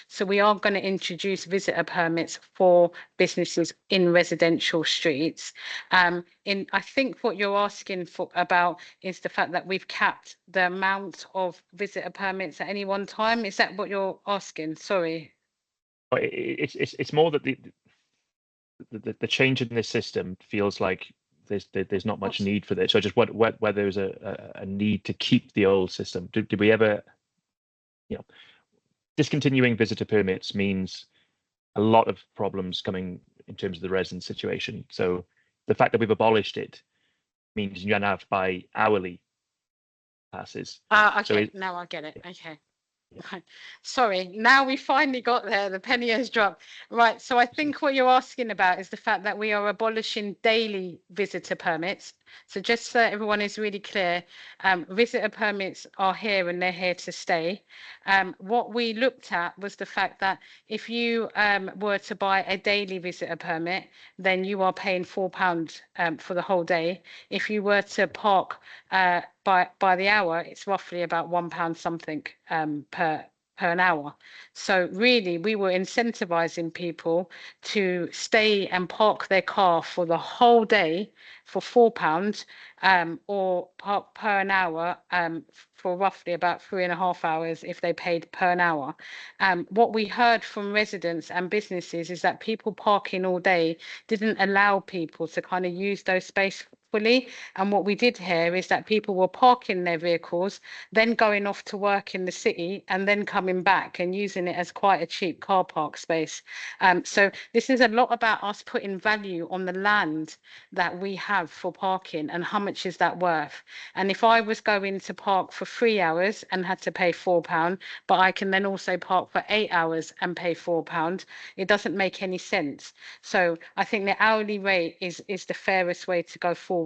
So we are going to introduce visitor permits for businesses in residential streets. I think what you're asking for about is the fact that we've capped the amount of visitor permits at any one time. Is that what you're asking? Sorry. It's more that the change in this system feels like there's not much need for this. So just whether there's a need to keep the old system. Did we ever, discontinuing visitor permits means a lot of problems coming in terms of the resident situation. So the fact that we've abolished it means you don't have to buy hourly passes. Okay, now I get it. Okay. Sorry, now we finally got there. The penny has dropped. Right. So I think what you're asking about is the fact that we are abolishing daily visitor permits. So just so everyone is really clear, visitor permits are here and they're here to stay. What we looked at was the fact that if you were to buy a daily visitor permit, then you are paying £4 for the whole day. If you were to park by the hour, it's roughly about £1 something per an hour. So really, we were incentivizing people to stay and park their car for the whole day for £4 or park per an hour for roughly about 3.5 hours if they paid per an hour. What we heard from residents and businesses is that people parking all day didn't allow people to kind of use those spaces fully. And what we did hear is that people were parking their vehicles, then going off to work in the city and then coming back and using it as quite a cheap car park space. So this is a lot about us putting value on the land that we have for parking and how much is that worth. And if I was going to park for 3 hours and had to pay £4, but I can then also park for 8 hours and pay £4, it doesn't make any sense. So I think the hourly rate is the fairest way to go forward.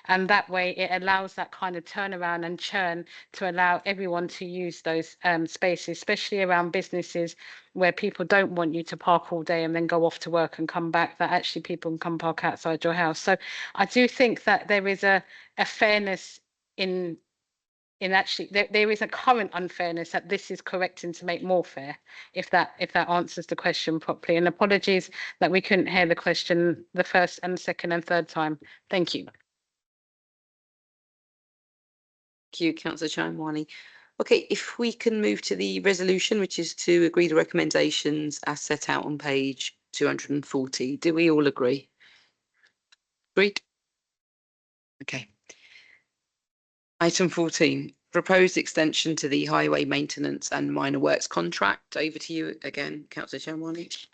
And that way it allows that kind of turnaround and churn to allow everyone to use those spaces, especially around businesses where people don't want you to park all day and then go off to work and come back, that actually people can come park outside your house. So I do think that there is a fairness in actually there is a current unfairness that this is correcting to make more fair, if that answers the question properly. And apologies that we couldn't hear the question the first and second and third time. Thank you. Thank you, Councillor Chimwani. Okay, if we can move to the resolution, which is to agree the recommendations as set out on page 240. Do we all agree? Agreed? Okay. Item 14, proposed extension to the highway maintenance and minor works contract. Over to you again, Councillor Chimwani.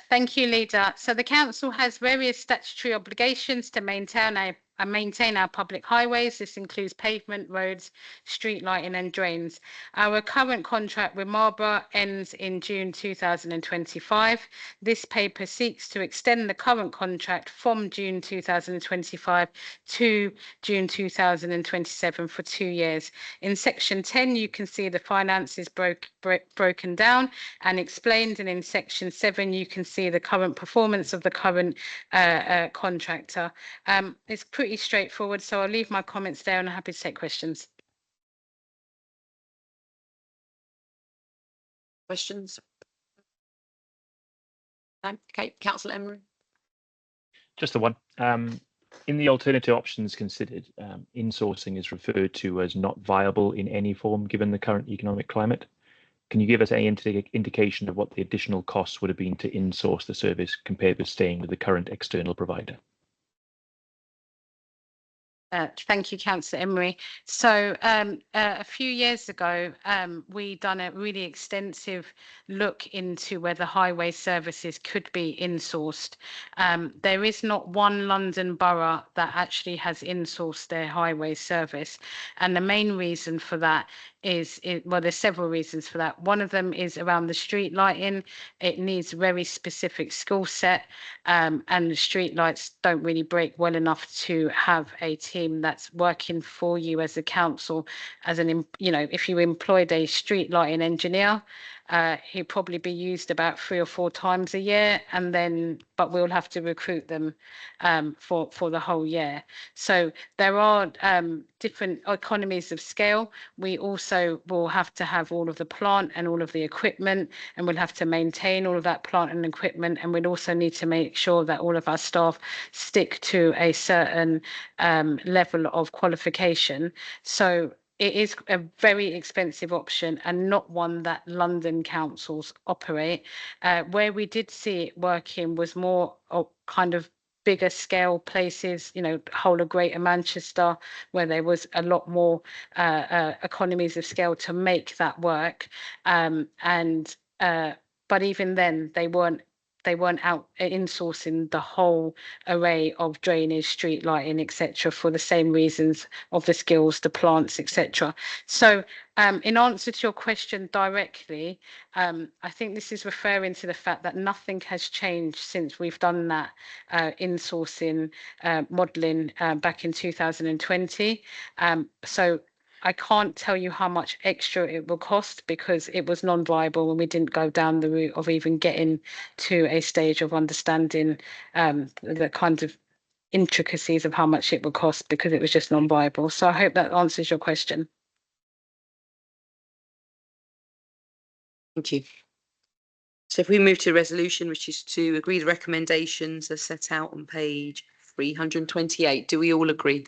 Thank you, Leader. So the council has various statutory obligations to maintain our public highways. This includes pavement, roads, street lighting and drains. Our current contract with Marlborough ends in June 2025. This paper seeks to extend the current contract from June 2025 to June 2027 for 2 years. In section 10, you can see the finances broken down and explained, and in section 7, you can see the current performance of the current contractor. It's pretty straightforward, so I'll leave my comments there and I'm happy to take questions. Questions? No? Okay, Councillor Emery. Just the one. In the alternative options considered, insourcing is referred to as not viable in any form given the current economic climate. Can you give us any indication of what the additional costs would have been to insource the service compared with staying with the current external provider? Thank you, Councillor Emery. So a few years ago, we done a really extensive look into whether highway services could be insourced. There is not one London borough that actually has insourced their highway service. And the main reason for that is, well, there's several reasons for that. One of them is around the street lighting. It needs very specific skill set, and the street lights don't really break well enough to have a team that's working for you as a council. As an, if you employed a street lighting engineer, he'd probably be used about 3 or 4 times a year, and then but we'll have to recruit them for the whole year. So there are different economies of scale. We also will have to have all of the plant and all of the equipment, and we'll have to maintain all of that plant and equipment, and we'll also need to make sure that all of our staff stick to a certain level of qualification. So it is a very expensive option and not one that London councils operate. Where we did see it working was more kind of bigger scale places, whole of Greater Manchester, where there was a lot more economies of scale to make that work. But even then, they weren't out insourcing the whole array of drainage, street lighting, etc., for the same reasons of the skills, the plants, etc. So in answer to your question directly, I think this is referring to the fact that nothing has changed since we've done that insourcing modelling back in 2020. So I can't tell you how much extra it will cost because it was non-viable and we didn't go down the route of even getting to a stage of understanding the kind of intricacies of how much it would cost because it was just non-viable. So I hope that answers your question. Thank you. So if we move to resolution, which is to agree the recommendations as set out on page 328, do we all agree?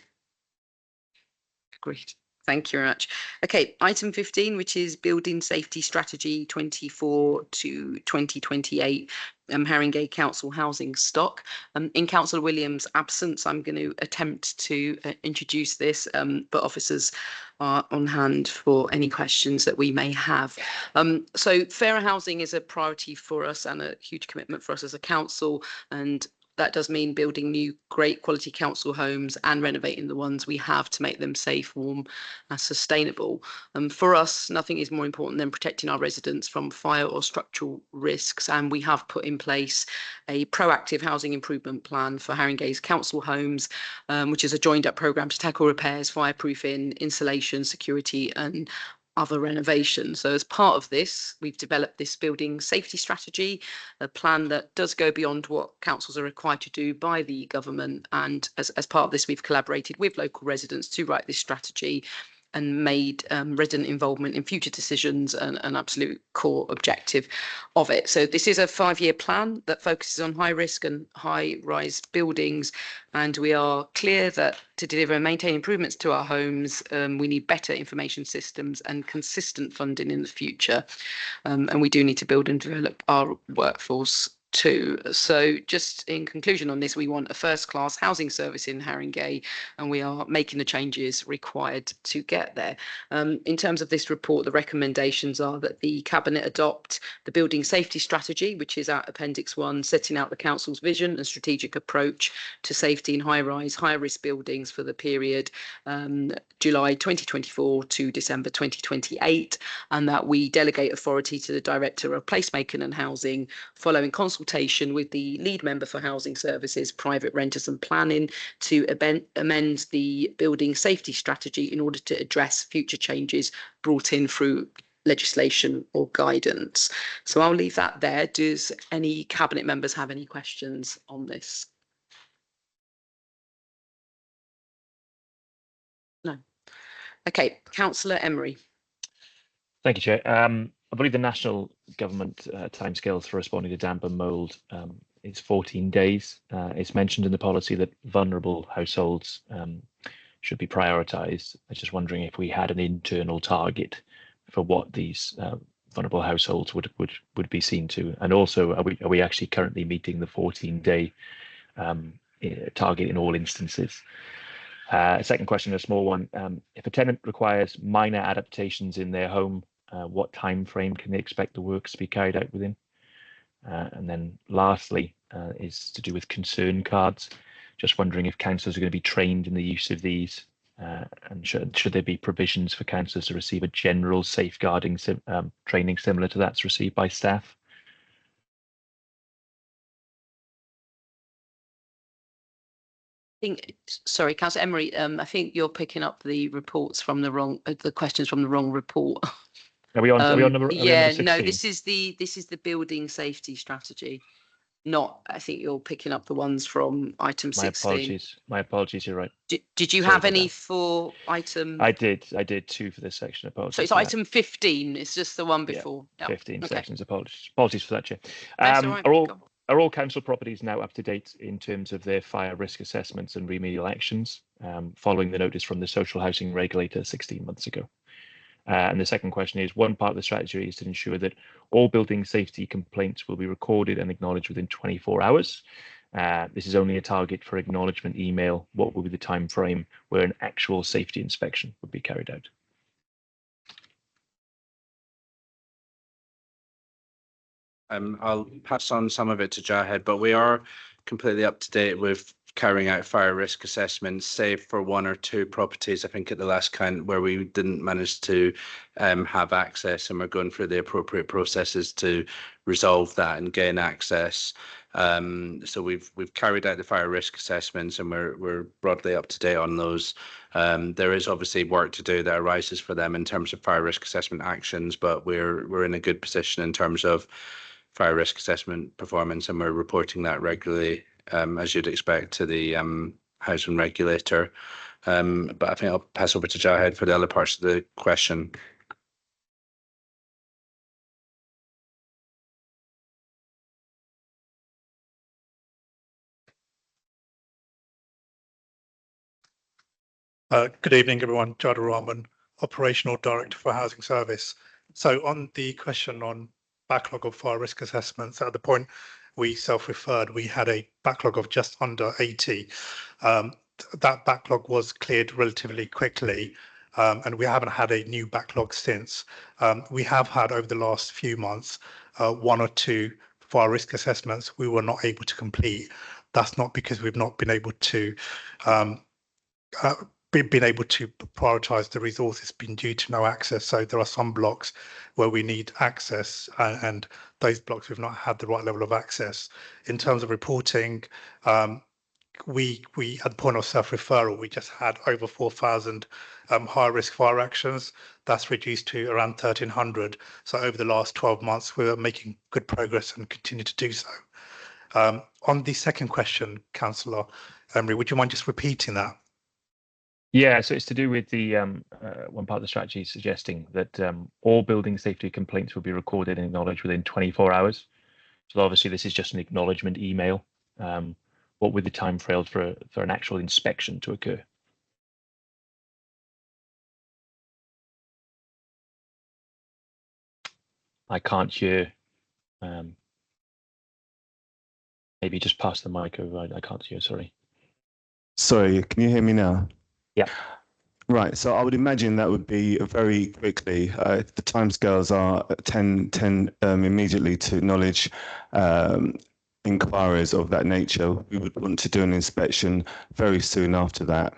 Agreed. Thank you very much. Okay, item 15, which is Building Safety Strategy 24 to 2028, Haringey Council housing stock. In Councillor Williams' absence, I'm going to attempt to introduce this, but officers are on hand for any questions that we may have. So fairer housing is a priority for us and a huge commitment for us as a council, and that does mean building new great quality council homes and renovating the ones we have to make them safe, warm and sustainable. For us, nothing is more important than protecting our residents from fire or structural risks, and we have put in place a proactive housing improvement plan for Haringey's council homes, which is a joined up programme to tackle repairs, fireproofing, insulation, security and other renovations. So as part of this, we've developed this building safety strategy, a plan that does go beyond what councils are required to do by the government. And as part of this, we've collaborated with local residents to write this strategy and made resident involvement in future decisions an absolute core objective of it. So this is a 5-year plan that focuses on high risk and high rise buildings. And we are clear that to deliver and maintain improvements to our homes, we need better information systems and consistent funding in the future. And we do need to build and develop our workforce too. So just in conclusion on this, we want a first class housing service in Haringey, and we are making the changes required to get there. In terms of this report, the recommendations are that the Cabinet adopt the building safety strategy, which is at Appendix 1, setting out the council's vision and strategic approach to safety in high rise, high risk buildings for the period July 2024 to December 2028, and that we delegate authority to the Director of Placemaking and Housing following consultation with the lead member for housing services, private renters and planning to amend the building safety strategy in order to address future changes brought in through legislation or guidance. So I'll leave that there. Does any Cabinet members have any questions on this? No. Okay, Councillor Emery. Thank you, Chair. I believe the national government timescales for responding to damp and mould is 14 days. It's mentioned in the policy that vulnerable households should be prioritised. I was just wondering if we had an internal target for what these vulnerable households would be seen to, and also are we actually currently meeting the 14-day target in all instances? Second question, a small one. If a tenant requires minor adaptations in their home, what time frame can they expect the works to be carried out within? And then lastly is to do with concern cards. Just wondering if councillors are going to be trained in the use of these, and should there be provisions for councillors to receive a general safeguarding training similar to that's received by staff? Sorry, Councillor Emery, I think you're picking up the reports from the wrong, the questions from the wrong report. Are we on? Are we on number? Yeah, number no, 16? this is the building safety strategy. Not, I think you're picking up the ones from item 16. My apologies. You're right. Did you Sorry have about any that. for item? I did 2 for this section. Apologies. So it's for that. item 15. It's just the one Yeah, before. Yeah. 15 Okay. sections. Apologies for that, Chair. That's all right. Are all council properties now up to date in terms of their fire risk assessments and remedial actions, following the notice from the social housing regulator 16 months ago? And the second question is, one part of the strategy is to ensure that all building safety complaints will be recorded and acknowledged within 24 hours. This is only a target for acknowledgement email. What will be the time frame where an actual safety inspection would be carried out? I'll pass on some of it to Jahed, but we are completely up to date with carrying out fire risk assessments, save for 1 or 2 properties, I think at the last count, where we didn't manage to have access, and we're going through the appropriate processes to resolve that and gain access. So we've carried out the fire risk assessments, and we're broadly up to date on those. There is obviously work to do that arises for them in terms of fire risk assessment actions, but we're in a good position in terms of fire risk assessment performance, and we're reporting that regularly, as you'd expect, to the housing regulator. But I think I'll pass over to Jahed for the other parts of the question. Good evening, everyone. Jada Rahman, Operational Director for Housing Service. So on the question on backlog of fire risk assessments, at the point we self-referred, we had a backlog of just under 80. That backlog was cleared relatively quickly, and we haven't had a new backlog since. We have had over the last few months 1 or 2 fire risk assessments we were not able to complete. That's not because we've not been able to prioritise the resources, been due to no access. So there are some blocks where we need access, and those blocks we've not had the right level of access. In terms of reporting, we at the point of self-referral, we just had over 4,000 high risk fire actions. That's reduced to around 1,300. So over the last 12 months, we're making good progress and continue to do so. On the second question, Councillor Emery, would you mind just repeating that? Yeah, so it's to do with the one part of the strategy suggesting that all building safety complaints will be recorded and acknowledged within 24 hours. So obviously this is just an acknowledgement email. What would the time frame for an actual inspection to occur? I can't hear. Maybe just pass the mic over. I can't hear, sorry. Sorry, can you hear me now? Yeah. Right, so I would imagine that would be very quickly. The timescales are 10 immediately to acknowledge inquiries of that nature. We would want to do an inspection very soon after that.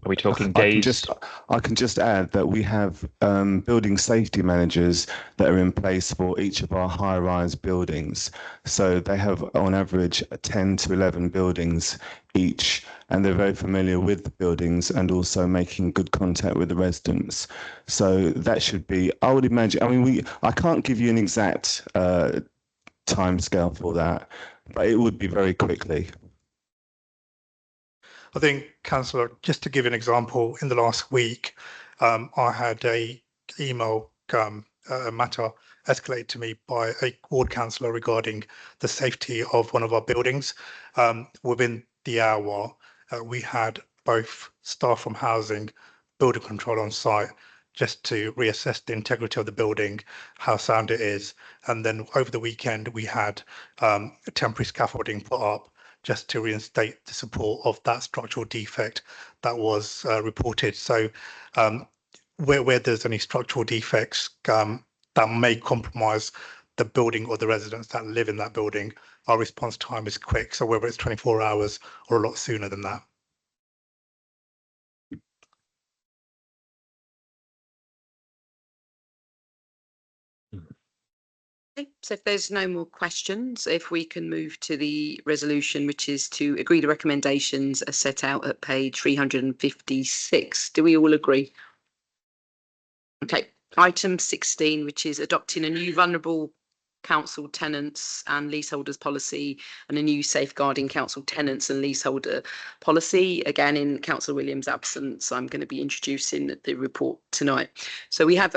Are we talking days? I can just add that we have building safety managers that are in place for each of our high-rise buildings. So they have, on average, 10 to 11 buildings each, and they're very familiar with the buildings and also making good contact with the residents. So that should be, I would imagine, I mean, I can't give you an exact timescale for that, but it would be very quickly. I think, Councillor, just to give an example, in the last week, I had a email a matter escalated to me by a ward councillor regarding the safety of one of our buildings. Within the hour, we had both staff from housing, building control on site, just to reassess the integrity of the building, how sound it is. And then over the weekend, we had temporary scaffolding put up just to reinstate the support of that structural defect that was reported. So where there's any structural defects that may compromise the building or the residents that live in that building, our response time is quick. So whether it's 24 hours or a lot sooner than that. Okay, so if there's no more questions, if we can move to the resolution, which is to agree the recommendations as set out at page 356. Do we all agree? Okay, item 16, which is adopting a new vulnerable council tenants and leaseholders policy and a new safeguarding council tenants and leaseholder policy. Again, in Councillor Williams' absence, I'm going to be introducing the report tonight. So we have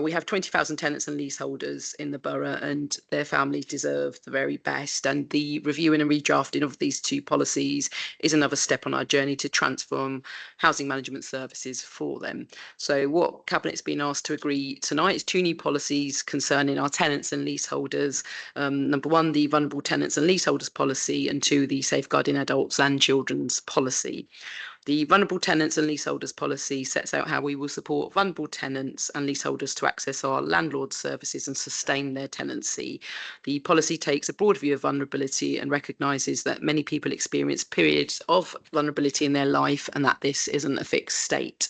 we have 20,000 tenants and leaseholders in the borough, and their families deserve the very best. And the reviewing and redrafting of these two policies is another step on our journey to transform housing management services for them. So what Cabinet's been asked to agree tonight is two new policies concerning our tenants and leaseholders. Number one, the vulnerable tenants and leaseholders policy, and two, the safeguarding adults and children's policy. The vulnerable tenants and leaseholders policy sets out how we will support vulnerable tenants and leaseholders to access our landlord services and sustain their tenancy. The policy takes a broad view of vulnerability and recognises that many people experience periods of vulnerability in their life and that this isn't a fixed state.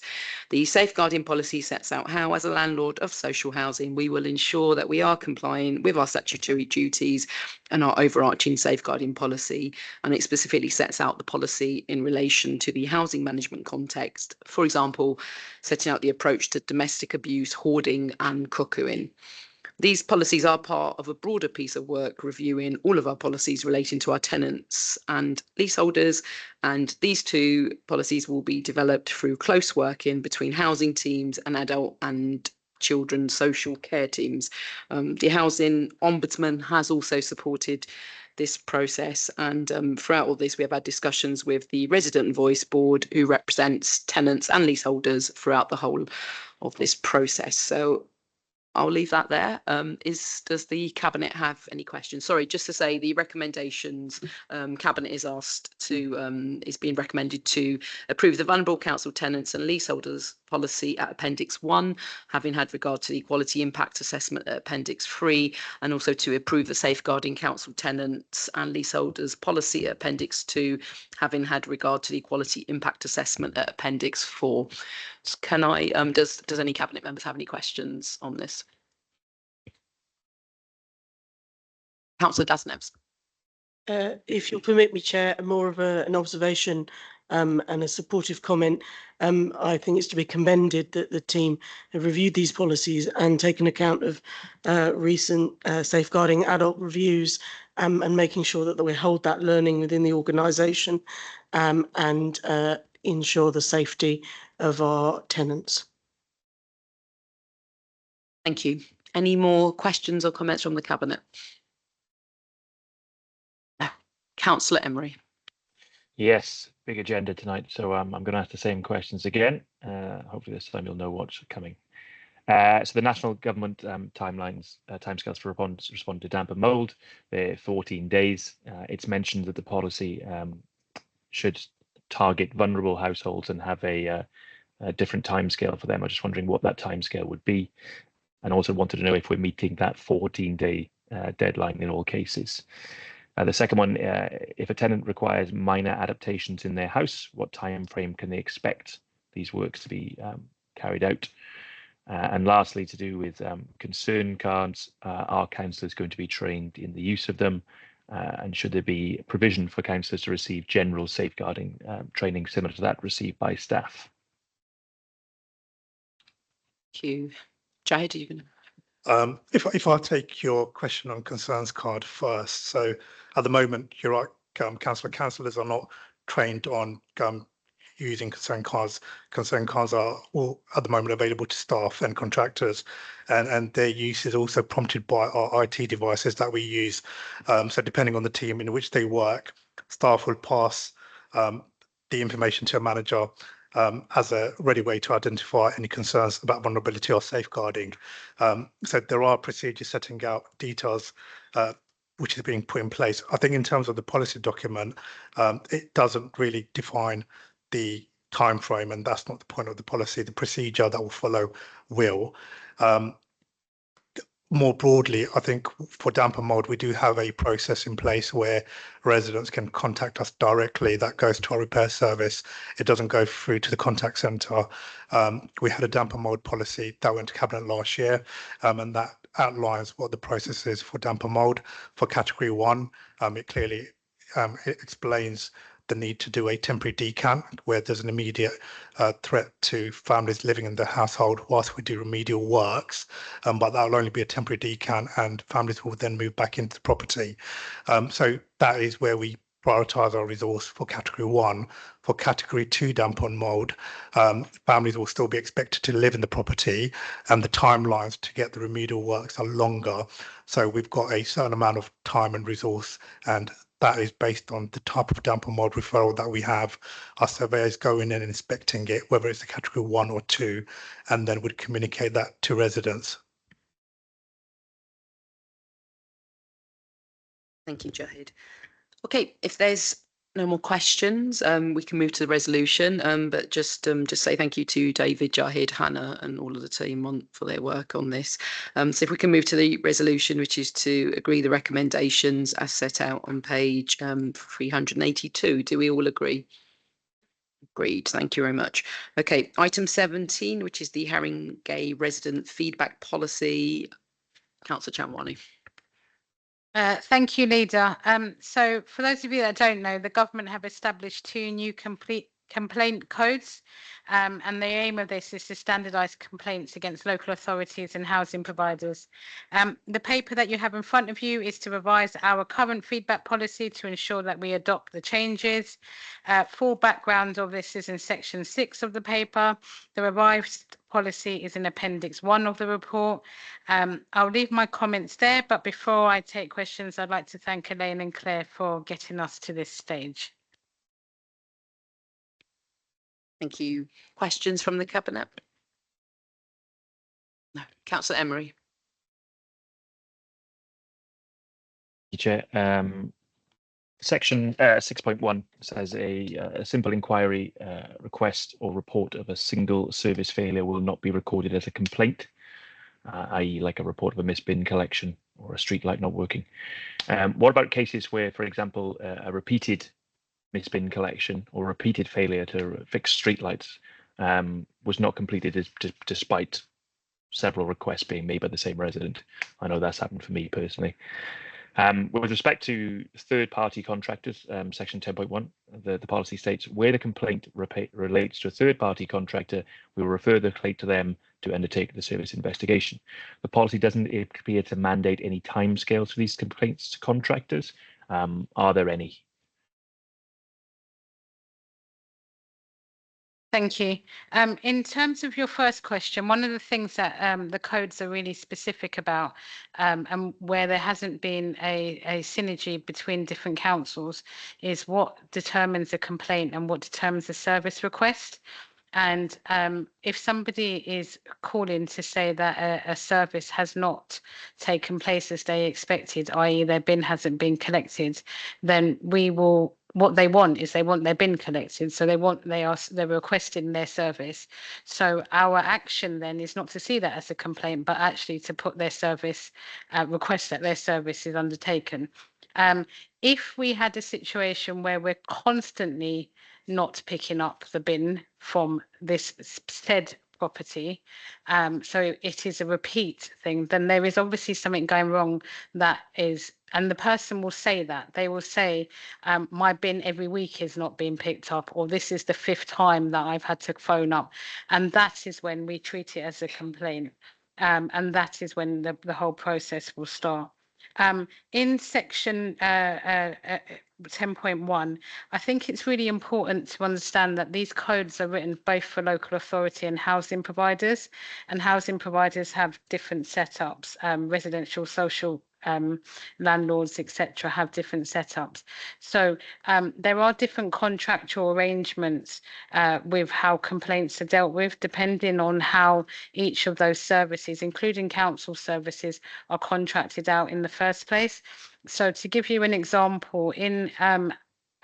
The safeguarding policy sets out how, as a landlord of social housing, we will ensure that we are complying with our statutory duties and our overarching safeguarding policy, and it specifically sets out the policy in relation to the housing management context, for example, setting out the approach to domestic abuse, hoarding and cuckooing. These policies are part of a broader piece of work reviewing all of our policies relating to our tenants and leaseholders, and these two policies will be developed through close working between housing teams and adult and children's social care teams. The Housing Ombudsman has also supported this process, and throughout all this we have had discussions with the Resident Voice Board, who represents tenants and leaseholders throughout the whole of this process. So I'll leave that there. Does the Cabinet have any questions? Sorry, just to say the recommendations, Cabinet is asked to, is being recommended to approve the vulnerable council tenants and leaseholders policy at Appendix 1, having had regard to the equality impact assessment at Appendix 3, and also to approve the safeguarding council tenants and leaseholders policy at Appendix 2, having had regard to the equality impact assessment at Appendix 4. Can I, does any Cabinet members have any questions on this? Councillor Dasneves. If you'll permit me, Chair, more of an observation and a supportive comment. I think it's to be commended that the team have reviewed these policies and taken account of recent safeguarding adult reviews and making sure that we hold that learning within the organisation and ensure the safety of our tenants. Thank you. Any more questions or comments from the Cabinet? Councillor Emery. Yes, big agenda tonight, so I'm going to ask the same questions again. Hopefully this time you'll know what's coming. So the national government timescales for respond to damp and mould, they're 14 days. It's mentioned that the policy should target vulnerable households and have a different timescale for them. I'm just wondering what that timescale would be, and also wanted to know if we're meeting that 14-day deadline in all cases. The second one, if a tenant requires minor adaptations in their house, what time frame can they expect these works to be carried out? And lastly, to do with concern cards, are councillors going to be trained in the use of them? And should there be provision for councillors to receive general safeguarding training similar to that received by staff? Thank you. Jahid, are you going to? If I take your question on concerns card first, so at the moment you're right, councillors are not trained on using concern cards. Concern cards are all at the moment available to staff and contractors, and their use is also prompted by our IT devices that we use. So depending on the team in which they work, staff will pass the information to a manager as a ready way to identify any concerns about vulnerability or safeguarding. So there are procedures setting out details which is being put in place. I think in terms of the policy document, it doesn't really define the time frame, and that's not the point of the policy. The procedure that will follow will. More broadly, I think for damp and mold, we do have a process in place where residents can contact us directly. That goes to our repair service. It doesn't go through to the contact centre. We had a damp and mold policy that went to Cabinet last year, and that outlines what the process is for damp and mold. For category 1, it clearly it explains the need to do a temporary decant where there's an immediate threat to families living in the household whilst we do remedial works, but that will only be a temporary decant and families will then move back into the property. So that is where we prioritise our resource for category 1. For category 2 damp and mould, families will still be expected to live in the property, and the timelines to get the remedial works are longer. So we've got a certain amount of time and resource, and that is based on the type of damp and mould referral that we have. Our surveyors go in and inspecting it, whether it's a category 1 or 2, and then would communicate that to residents. Thank you, Jahid. Okay, if there's no more questions, we can move to the resolution. But just say thank you to David, Jahid, Hannah, and all of the team for their work on this. So if we can move to the resolution, which is to agree the recommendations as set out on page 382. Do we all agree? Agreed. Thank you very much. Okay, item 17, which is the Haringey resident feedback policy. Councillor Chamwani. Thank you, Leader. So for those of you that don't know, the government have established 2 new complaint codes, and the aim of this is to standardise complaints against local authorities and housing providers. The paper that you have in front of you is to revise our current feedback policy to ensure that we adopt the changes. Full background of this is in section 6 of the paper. The revised policy is in appendix 1 of the report. I'll leave my comments there, but before I take questions, I'd like to thank Elaine and Claire for getting us to this stage. Thank you. Questions from the Cabinet? No. Councillor Emery. Chair, section 6.1 says a simple inquiry request or report of a single service failure will not be recorded as a complaint, i.e. like a report of a missed bin collection or a street light not working. What about cases where, for example, a repeated missed bin collection or repeated failure to fix streetlights was not completed despite several requests being made by the same resident? I know that's happened for me personally. With respect to third-party contractors, section 10.1, the policy states, where the complaint relates to a third-party contractor, we will refer the complaint to them to undertake the service investigation. The policy doesn't appear to mandate any timescales for these complaints to contractors. Are there any? Thank you. In terms of your first question, one of the things that the codes are really specific about, and where there hasn't been a synergy between different councils, is what determines a complaint and what determines a service request. And if somebody is calling to say that a service has not taken place as they expected, i.e. their bin hasn't been collected, then we will, what they want is they want their bin collected. So they're requesting their service. So our action then is not to see that as a complaint, but actually to put their service, request that their service is undertaken. If we had a situation where we're constantly not picking up the bin from this said property, so it is a repeat thing, then there is obviously something going wrong that is, and the person will say that, they will say, my bin every week is not being picked up, or this is the 5th time that I've had to phone up. And that is when we treat it as a complaint. And that is when the whole process will start. In section 10.1, I think it's really important to understand that these codes are written both for local authority and housing providers, and housing providers have different setups. Residential, social landlords, etc., have different setups. So there are different contractual arrangements with how complaints are dealt with, depending on how each of those services, including council services, are contracted out in the first place. So to give you an example, in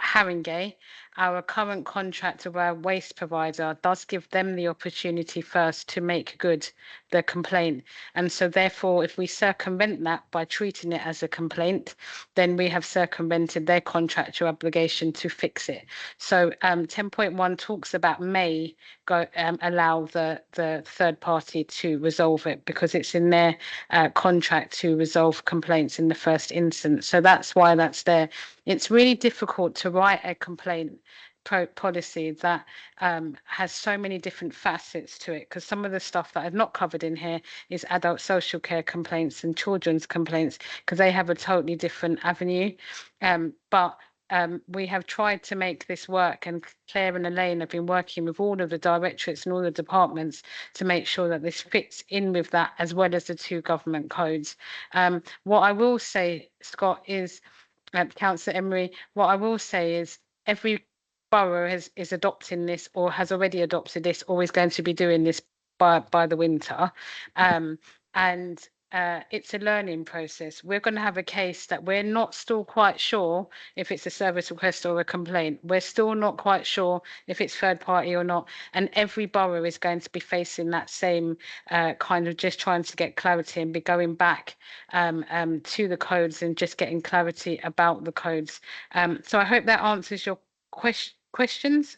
Haringey, our current contract of our waste provider does give them the opportunity first to make good the complaint. And so therefore, if we circumvent that by treating it as a complaint, then we have circumvented their contractual obligation to fix it. So 10.1 talks about may go allow the third party to resolve it because it's in their contract to resolve complaints in the first instance. So that's why that's there. It's really difficult to write a complaint policy that has so many different facets to it, because some of the stuff that I've not covered in here is adult social care complaints and children's complaints, because they have a totally different avenue. But we have tried to make this work, and Claire and Elaine have been working with all of the directorates and all the departments to make sure that this fits in with that, as well as the two government codes. What I will say, Scott, is Councillor Emery, what I will say is every borough is adopting this, or has already adopted this, or is going to be doing this by the winter. It's a learning process. We're going to have a case that we're not still quite sure if it's a service request or a complaint. We're still not quite sure if it's third party or not. And every borough is going to be facing that same kind of just trying to get clarity and be going back to the codes and just getting clarity about the codes. So I hope that answers your questions.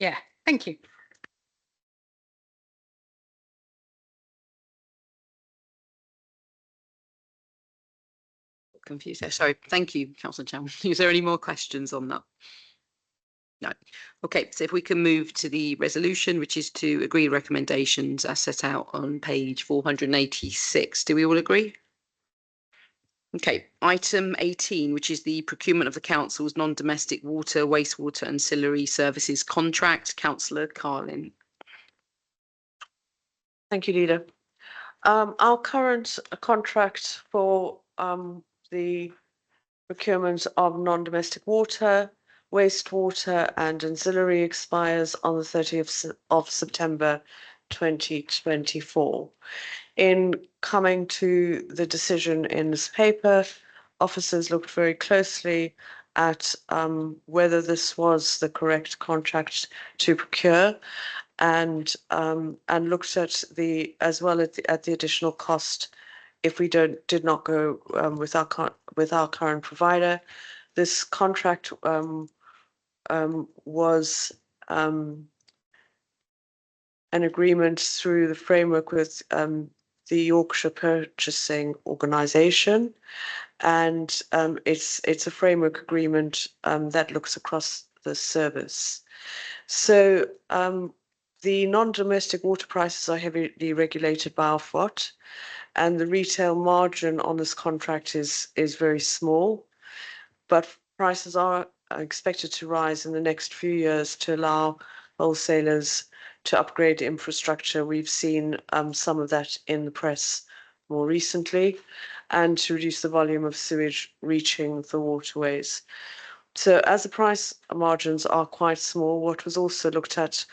Yeah, thank you. Confused there. Sorry. Thank you, Councillor Chairman. Is there any more questions on that? No. Okay, so if we can move to the resolution, which is to agree recommendations as set out on page 486. Do we all agree? Okay, item 18, which is the procurement of the council's non-domestic water, wastewater ancillary services contract. Councillor Carlin. Thank you, Leader. Our current contract for the procurement of non-domestic water, wastewater and ancillary expires on the 30th of September 2024. In coming to the decision in this paper, officers looked very closely at whether this was the correct contract to procure, and looked at the additional cost if we did not go with our current provider. This contract was an agreement through the framework with the Yorkshire Purchasing Organisation, and it's a framework agreement that looks across the service. So the non-domestic water prices are heavily regulated by Ofwat, and the retail margin on this contract is very small, but prices are expected to rise in the next few years to allow wholesalers to upgrade infrastructure. We've seen some of that in the press more recently, and to reduce the volume of sewage reaching the waterways. So as the price margins are quite small, what was also looked at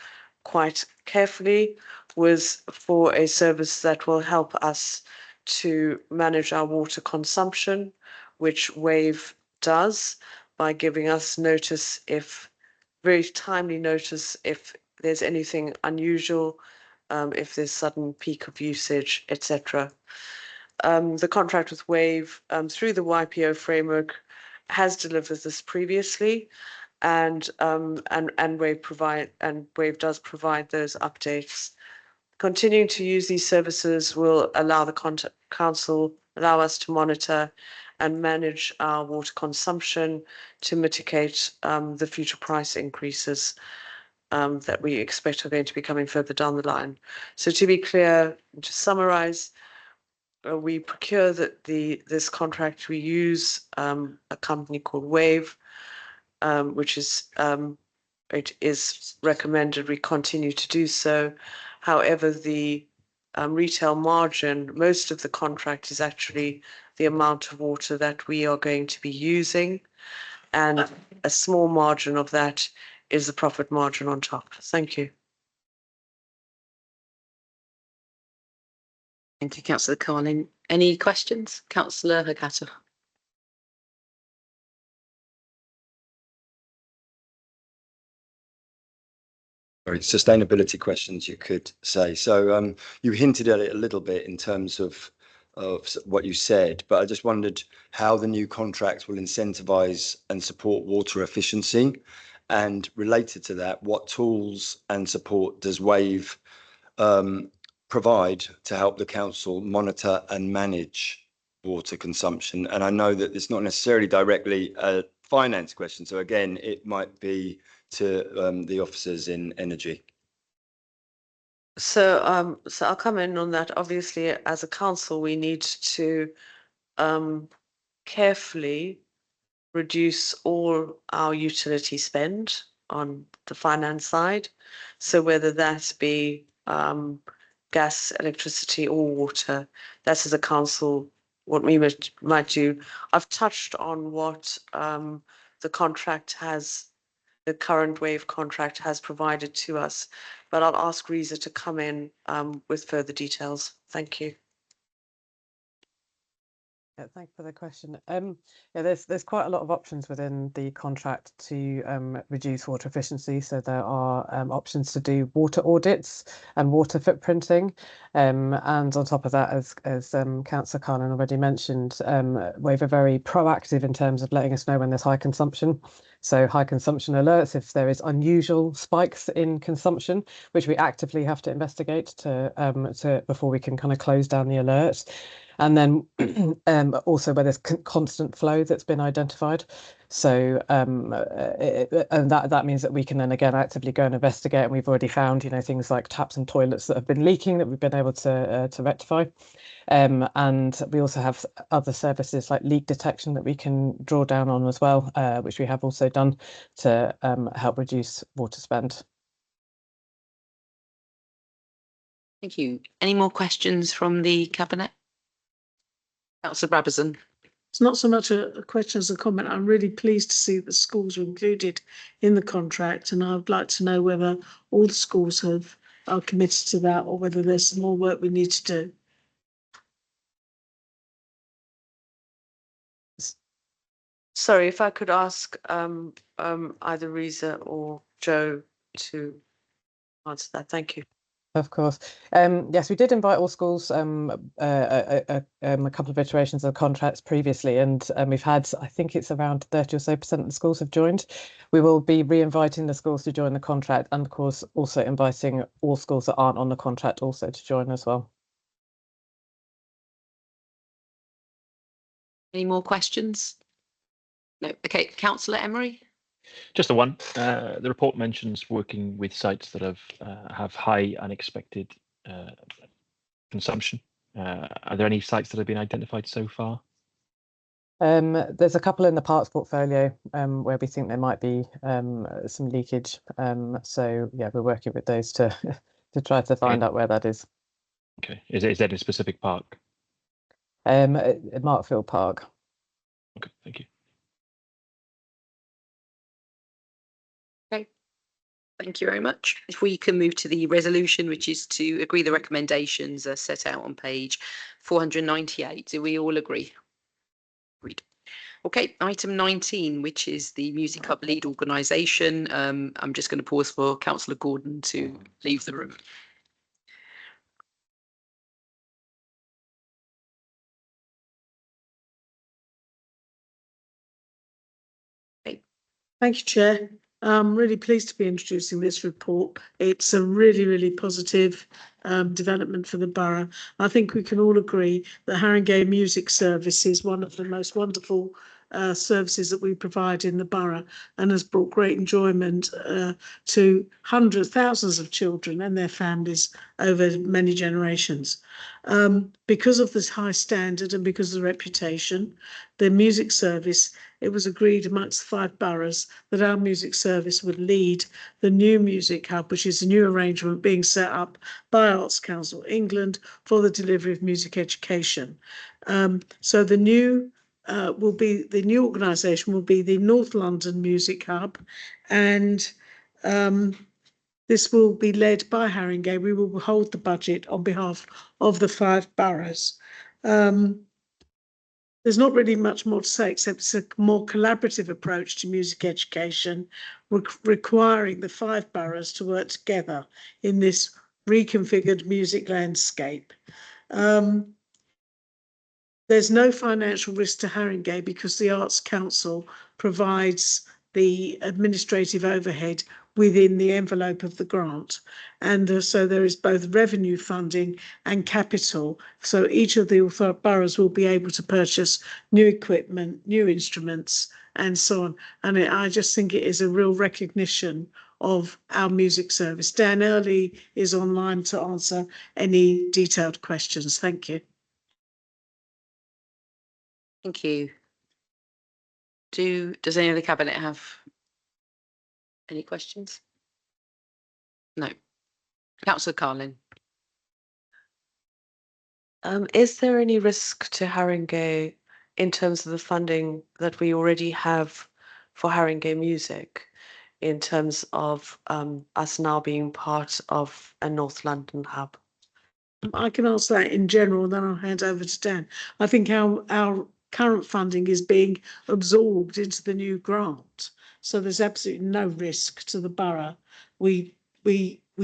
quite carefully was for a service that will help us to manage our water consumption, which Wave does by giving us notice, very timely notice, if there's anything unusual, if there's sudden peak of usage, etc. The contract with Wave through the YPO framework has delivered this previously, and Wave does provide those updates. Continuing to use these services will allow the council us to monitor and manage our water consumption to mitigate the future price increases that we expect are going to be coming further down the line. So to be clear, to summarise, we procure this contract, we use a company called Wave, which is it is recommended we continue to do so. However, the retail margin, most of the contract is actually the amount of water that we are going to be using, and a small margin of that is the profit margin on top. Thank you. Thank you, Councillor Carlin. Any questions? Councillor Hagata. Sorry, sustainability questions, you could say. So you hinted at it a little bit in terms of what you said, but I just wondered how the new contract will incentivise and support water efficiency, and related to that, what tools and support does Wave provide to help the council monitor and manage water consumption? And I know that it's not necessarily directly a finance question, so again, it might be to the officers in energy. So I'll come in on that. Obviously, as a council, we need to carefully reduce all our utility spend on the finance side. So whether that be gas, electricity, or water, that's as a council what we might do. I've touched on what the contract has. The current Wave contract has provided to us, but I'll ask Reza to come in with further details. Thank you. Yeah, thank you for the question. Yeah, there's quite a lot of options within the contract to reduce water efficiency. So there are options to do water audits and water footprinting, and on top of that, as Councillor Carlin already mentioned, Wave are very proactive in terms of letting us know when there's high consumption. So high consumption alerts if there is unusual spikes in consumption, which we actively have to investigate to before we can kind of close down the alert. And then also where there's constant flow that's been identified. So and that means that we can then again actively go and investigate. And we've already found, things like taps and toilets that have been leaking that we've been able to rectify. And we also have other services like leak detection that we can draw down on as well, which we have also done to help reduce water spend. Thank you. Any more questions from the Cabinet? Councillor Brabazon. It's not so much a question as a comment. I'm really pleased to see that schools are included in the contract, and I'd like to know whether all the schools are committed to that, or whether there's some more work we need to do. Sorry, if I could ask either Reza or Joe to answer that. Thank you. Of course. Yes, we did invite all schools a couple of iterations of contracts previously, and we've had, I think it's around 30 or so % of the schools have joined. We will be re-inviting the schools to join the contract, and of course also inviting all schools that aren't on the contract also to join as well. Any more questions? No. Okay, Councillor Emery. Just the one. The report mentions working with sites that have high unexpected consumption. Are there any sites that have been identified so far? There's a couple in the parks portfolio where we think there might be some leakage. So yeah, we're working with those to try to find out where that is. Okay. Is that a specific park? Markfield Park. Okay, thank you. Thank you very much. If we can move to the resolution, which is to agree the recommendations as set out on page 498. Do we all agree? Agreed. Okay, item 19, which is the Music Hub lead organisation. I'm just going to pause for Councillor Gordon to leave the room. Thank you, Chair. I'm really pleased to be introducing this report. It's a really, really positive development for the borough. I think we can all agree that Haringey Music Service is one of the most wonderful services that we provide in the borough, and has brought great enjoyment to hundreds, thousands of children and their families over many generations. Because of this high standard and because of the reputation, the music service, it was agreed amongst the 5 boroughs that our music service would lead the new music hub, which is a new arrangement being set up by Arts Council England for the delivery of music education. So the new organisation will be the North London Music Hub, and this will be led by Haringey. We will hold the budget on behalf of the 5 boroughs. There's not really much more to say, except it's a more collaborative approach to music education, requiring the 5 boroughs to work together in this reconfigured music landscape. There's no financial risk to Haringey because the Arts Council provides the administrative overhead within the envelope of the grant. And so there is both revenue funding and capital. So each of the boroughs will be able to purchase new equipment, new instruments, and so on. And I just think it is a real recognition of our music service. Dan Early is online to answer any detailed questions. Thank you. Thank you. Does any of the cabinet have any questions? No. Councillor Carlin. Is there any risk to Haringey in terms of the funding that we already have for Haringey Music, in terms of us now being part of a North London hub? I can answer that in general, then I'll hand over to Dan. I think our current funding is being absorbed into the new grant. So there's absolutely no risk to the borough. We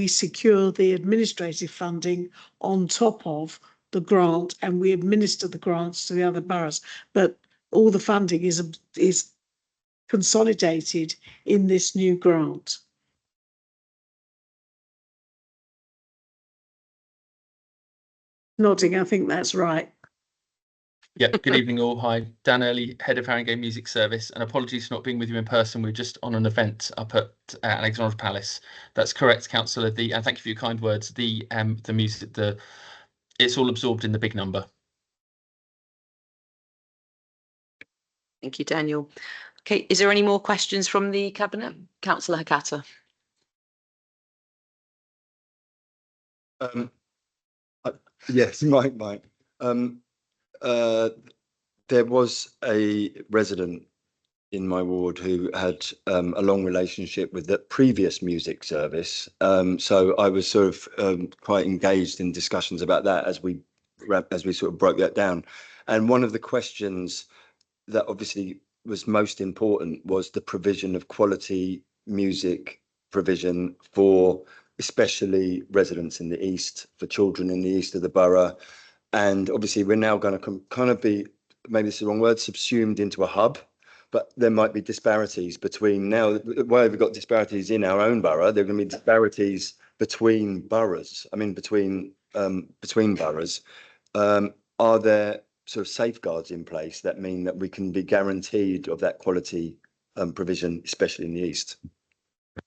secure the administrative funding on top of the grant, and we administer the grants to the other boroughs. But all the funding is consolidated in this new grant. Nodding, I think that's right. Yeah, good evening all. Hi, Dan Early, Head of Haringey Music Service, and apologies for not being with you in person. We're just on an event up at Alexandra Palace. That's correct, Councillor. And thank you for your kind words. The music, it's all absorbed in the big number. Thank you, Daniel. Okay, is there any more questions from the cabinet? Councillor Hakata. Yes, Mike. There was a resident in my ward who had a long relationship with the previous music service. So I was sort of quite engaged in discussions about that as we sort of broke that down. And one of the questions that obviously was most important was the provision of quality music provision for especially residents in the east, for children in the east of the borough. And obviously we're now going to kind of be, maybe this is the wrong word, subsumed into a hub, but there might be disparities between now, where we've got disparities in our own borough, there are going to be disparities between boroughs. I mean, between boroughs. Are there sort of safeguards in place that mean that we can be guaranteed of that quality provision, especially in the east?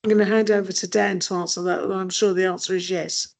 I'm going to hand over to Dan to answer that. I'm sure the answer is yes.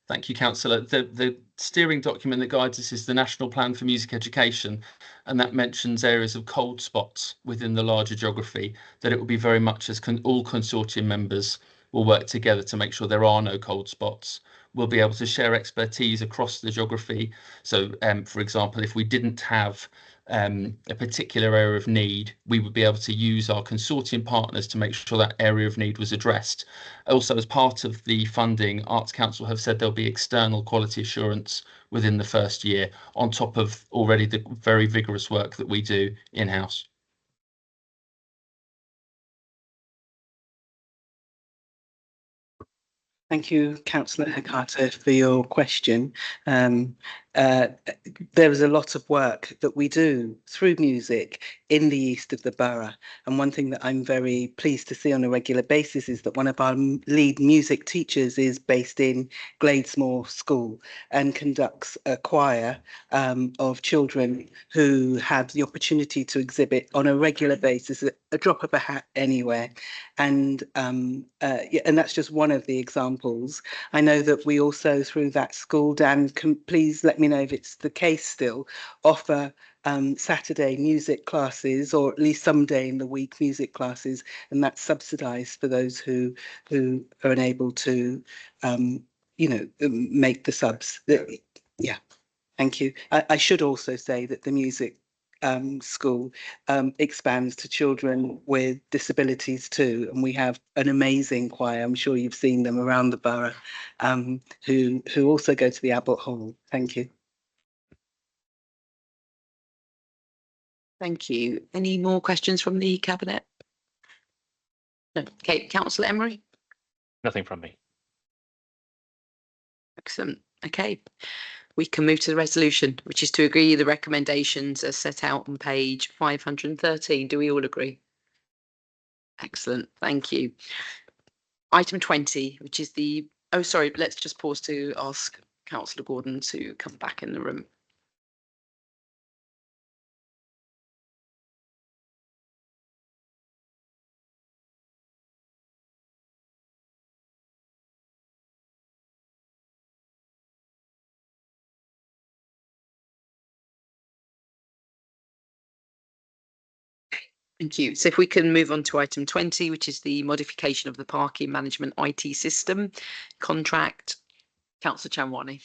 Thank you, Councillor. The steering document that guides us is the National Plan for Music Education, and that mentions areas of cold spots within the larger geography, that it will be very much as all consortium members will work together to make sure there are no cold spots. We'll be able to share expertise across the geography. So, for example, if we didn't have a particular area of need, we would be able to use our consortium partners to make sure that area of need was addressed. Also, as part of the funding, Arts Council have said there'll be external quality assurance within the first year, on top of already the very vigorous work that we do in-house. Thank you, Councillor Hakata, for your question. there is a lot of work that we do through music in the east of the borough. And one thing that I'm very pleased to see on a regular basis is that one of our lead music teachers is based in Gladesmore School and conducts a choir of children who have the opportunity to exhibit on a regular basis, a drop of a hat anywhere. And yeah, and that's just one of the examples. I know that we also, through that school, Dan, can please let me know if it's the case still, offer Saturday music classes, or at least some day in the week music classes, and that's subsidised for those who are unable to, you know, make the subs. Yeah, thank you. I should also say that the music school expands to children with disabilities too, and we have an amazing choir. I'm sure you've seen them around the borough, who also go to the Abbott Hall. Thank you. Thank you. Any more questions from the Cabinet? No. Okay, Councillor Emery. Nothing from me. Excellent. Okay, we can move to the resolution, which is to agree the recommendations as set out on page 513. Do we all agree? Excellent. Thank you. Item 20, which is the, oh, sorry, let's just pause to ask Councillor Gordon to come back in the room. Thank you. So if we can move on to item 20, which is the modification of the parking management IT system contract. Councillor Chanwani.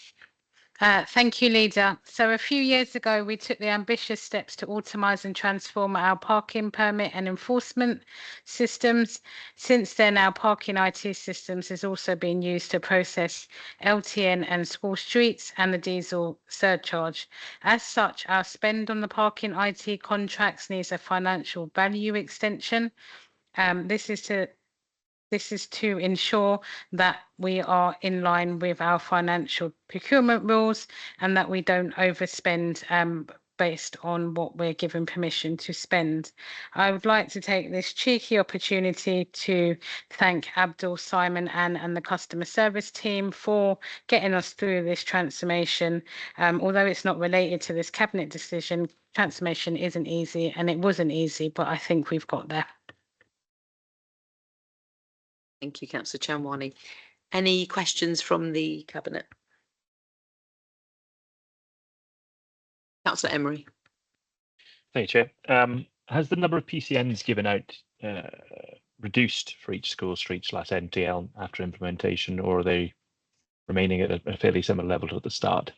Thank you, Leader. So a few years ago, we took the ambitious steps to automise and transform our parking permit and enforcement systems. Since then, our parking IT systems has also been used to process LTN and school streets and the diesel surcharge. As such, our spend on the parking IT contracts needs a financial value extension. This is to ensure that we are in line with our financial procurement rules and that we don't overspend based on what we're given permission to spend. I would like to take this cheeky opportunity to thank Abdul, Simon, Anne and the customer service team for getting us through this transformation. Although it's not related to this cabinet decision, transformation isn't easy and it wasn't easy, but I think we've got there. Thank you, Councillor Chanwani. Any questions from the Cabinet? Councillor Emery. Thank you, Chair. Has the number of PCNs given out reduced for each school street / NTL after implementation, or are they remaining at a fairly similar level to at the start?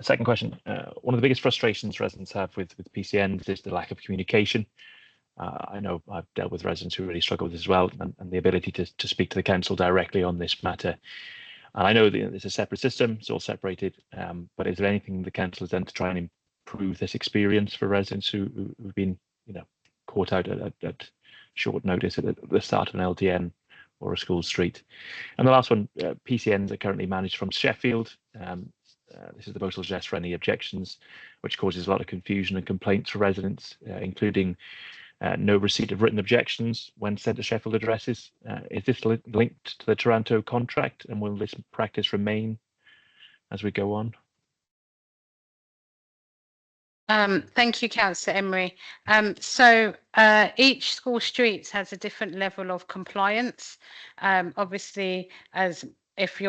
Second question, one of the biggest frustrations residents have with PCNs is the lack of communication. I know I've dealt with residents who really struggle with this as well, and the ability to speak to the council directly on this matter. And I know that it's a separate system, it's all separated, but is there anything the council has done to try and improve this experience for residents who've been, you know, caught out at short notice at the start of an LTN or a school street? And the last one, PCNs are currently managed from Sheffield. This is the postal address for any objections, which causes a lot of confusion and complaints for residents, including no receipt of written objections when sent to Sheffield addresses. Is this linked to the Taranto contract, and will this practice remain as we go on? Thank you, Councillor Emery. So each school streets has a different level of compliance. Obviously, as if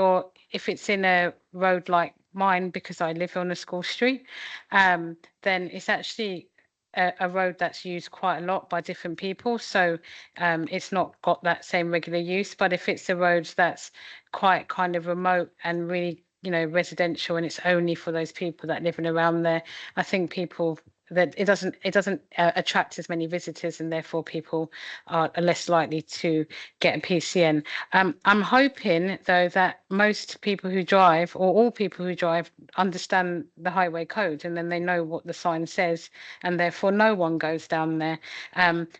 it's in a road like mine, because I live on a school street, then it's actually a road that's used quite a lot by different people, so it's not got that same regular use. But if it's a road that's quite kind of remote and really, you know, residential, and it's only for those people that live in around there, I think people that it doesn't attract as many visitors, and therefore people are less likely to get a PCN. I'm hoping though that most people who drive, or all people who drive, understand the highway code, and then they know what the sign says, and therefore no one goes down there.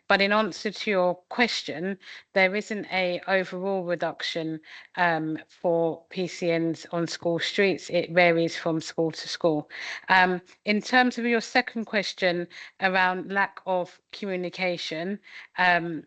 But in answer to your question, there isn't a overall reduction for PCNs on school streets. It varies from school to school. In terms of your second question around lack of communication and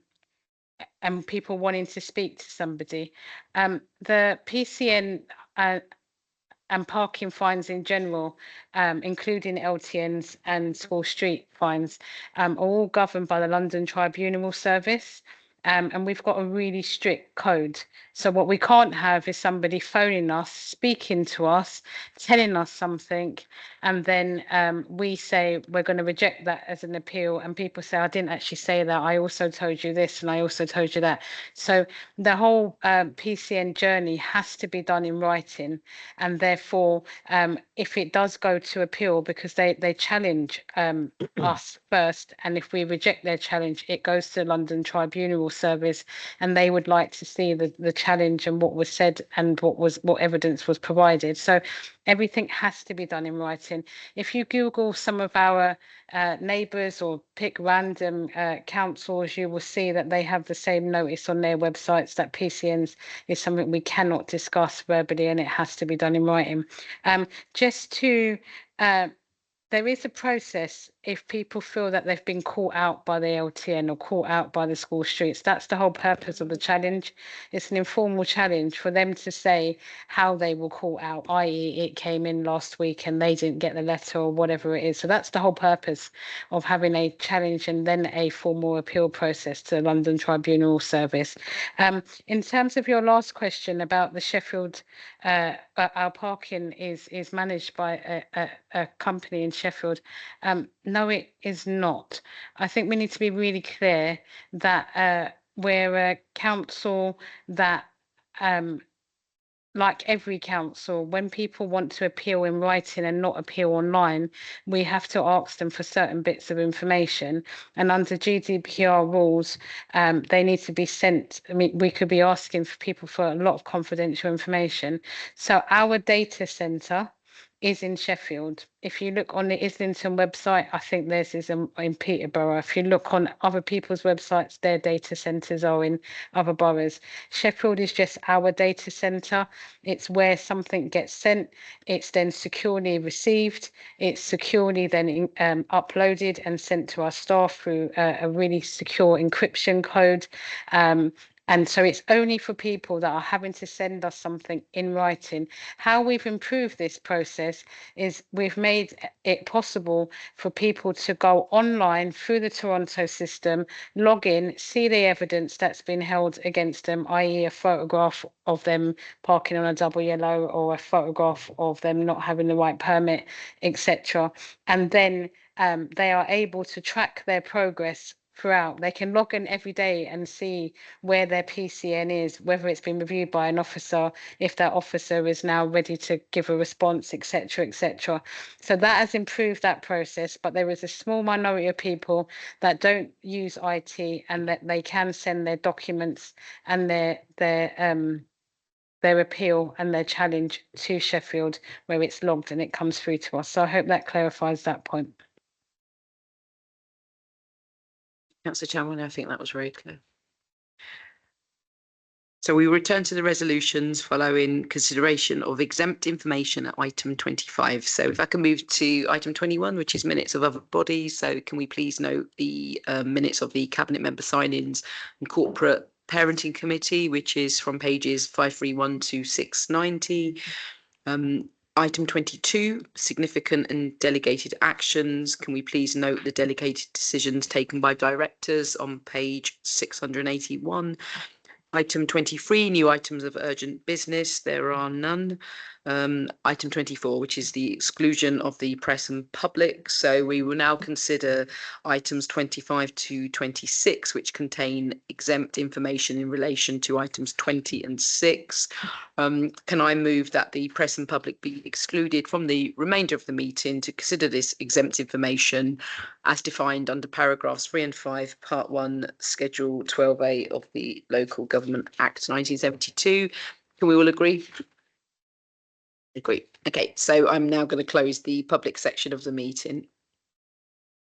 people wanting to speak to somebody, the PCN and parking fines in general, including LTNs and school street fines, are all governed by the London Tribunal Service. And we've got a really strict code. So what we can't have is somebody phoning us, speaking to us, telling us something, and then we say we're going to reject that as an appeal, and people say, I didn't actually say that, I also told you this and I also told you that. So the whole PCN journey has to be done in writing, and therefore if it does go to appeal, because they challenge us first, and if we reject their challenge, it goes to the London Tribunal Service, and they would like to see the challenge and what was said and what evidence was provided. So everything has to be done in writing. If you Google some of our neighbours or pick random councils, you will see that they have the same notice on their websites that PCNs is something we cannot discuss verbally, and it has to be done in writing. Just to there is a process if people feel that they've been caught out by the LTN or caught out by the school streets. That's the whole purpose of the challenge. It's an informal challenge for them to say how they were caught out, i.e. it came in last week and they didn't get the letter or whatever it is. So that's the whole purpose of having a challenge and then a formal appeal process to the London Tribunal Service. In terms of your last question about the Sheffield, our parking is managed by a company in Sheffield. No, it is not. I think we need to be really clear that we're a council that, like every council, when people want to appeal in writing and not appeal online, we have to ask them for certain bits of information. And under GDPR rules, they need to be sent. I mean, we could be asking for people for a lot of confidential information. So our data centre is in Sheffield. If you look on the Islington website, I think theirs is in Peterborough. If you look on other people's websites, their data centres are in other boroughs. Sheffield is just our data centre. It's where something gets sent. It's then securely received. It's securely then uploaded and sent to our staff through a really secure encryption code. And so it's only for people that are having to send us something in writing. How we've improved this process is we've made it possible for people to go online through the Toronto system, log in, see the evidence that's been held against them, i.e. a photograph of them parking on a double yellow or a photograph of them not having the right permit, etc. And then they are able to track their progress throughout. They can log in every day and see where their PCN is, whether it's been reviewed by an officer, if that officer is now ready to give a response, etc., etc. So that has improved that process, but there is a small minority of people that don't use IT and that they can send their documents and their appeal and their challenge to Sheffield, where it's logged and it comes through to us. So I hope that clarifies that point. Councillor Chalmers, I think that was very clear. So we return to the resolutions following consideration of exempt information at item 25. So if I can move to item 21, which is minutes of other bodies. So can we please note the minutes of the Cabinet Member sign-ins and Corporate Parenting Committee, which is from pages 531 to 690. Item 22, significant and delegated actions. Can we please note the delegated decisions taken by directors on page 681? Item 23, new items of urgent business. There are none. Item 24, which is the exclusion of the press and public. So we will now consider items 25 to 26, which contain exempt information in relation to items 20 and 6. Can I move that the press and public be excluded from the remainder of the meeting to consider this exempt information as defined under paragraphs 3 and 5, part 1, schedule 12A of the Local Government Act 1972? Can we all agree? Agree. Okay, so I'm now going to close the public section of the meeting.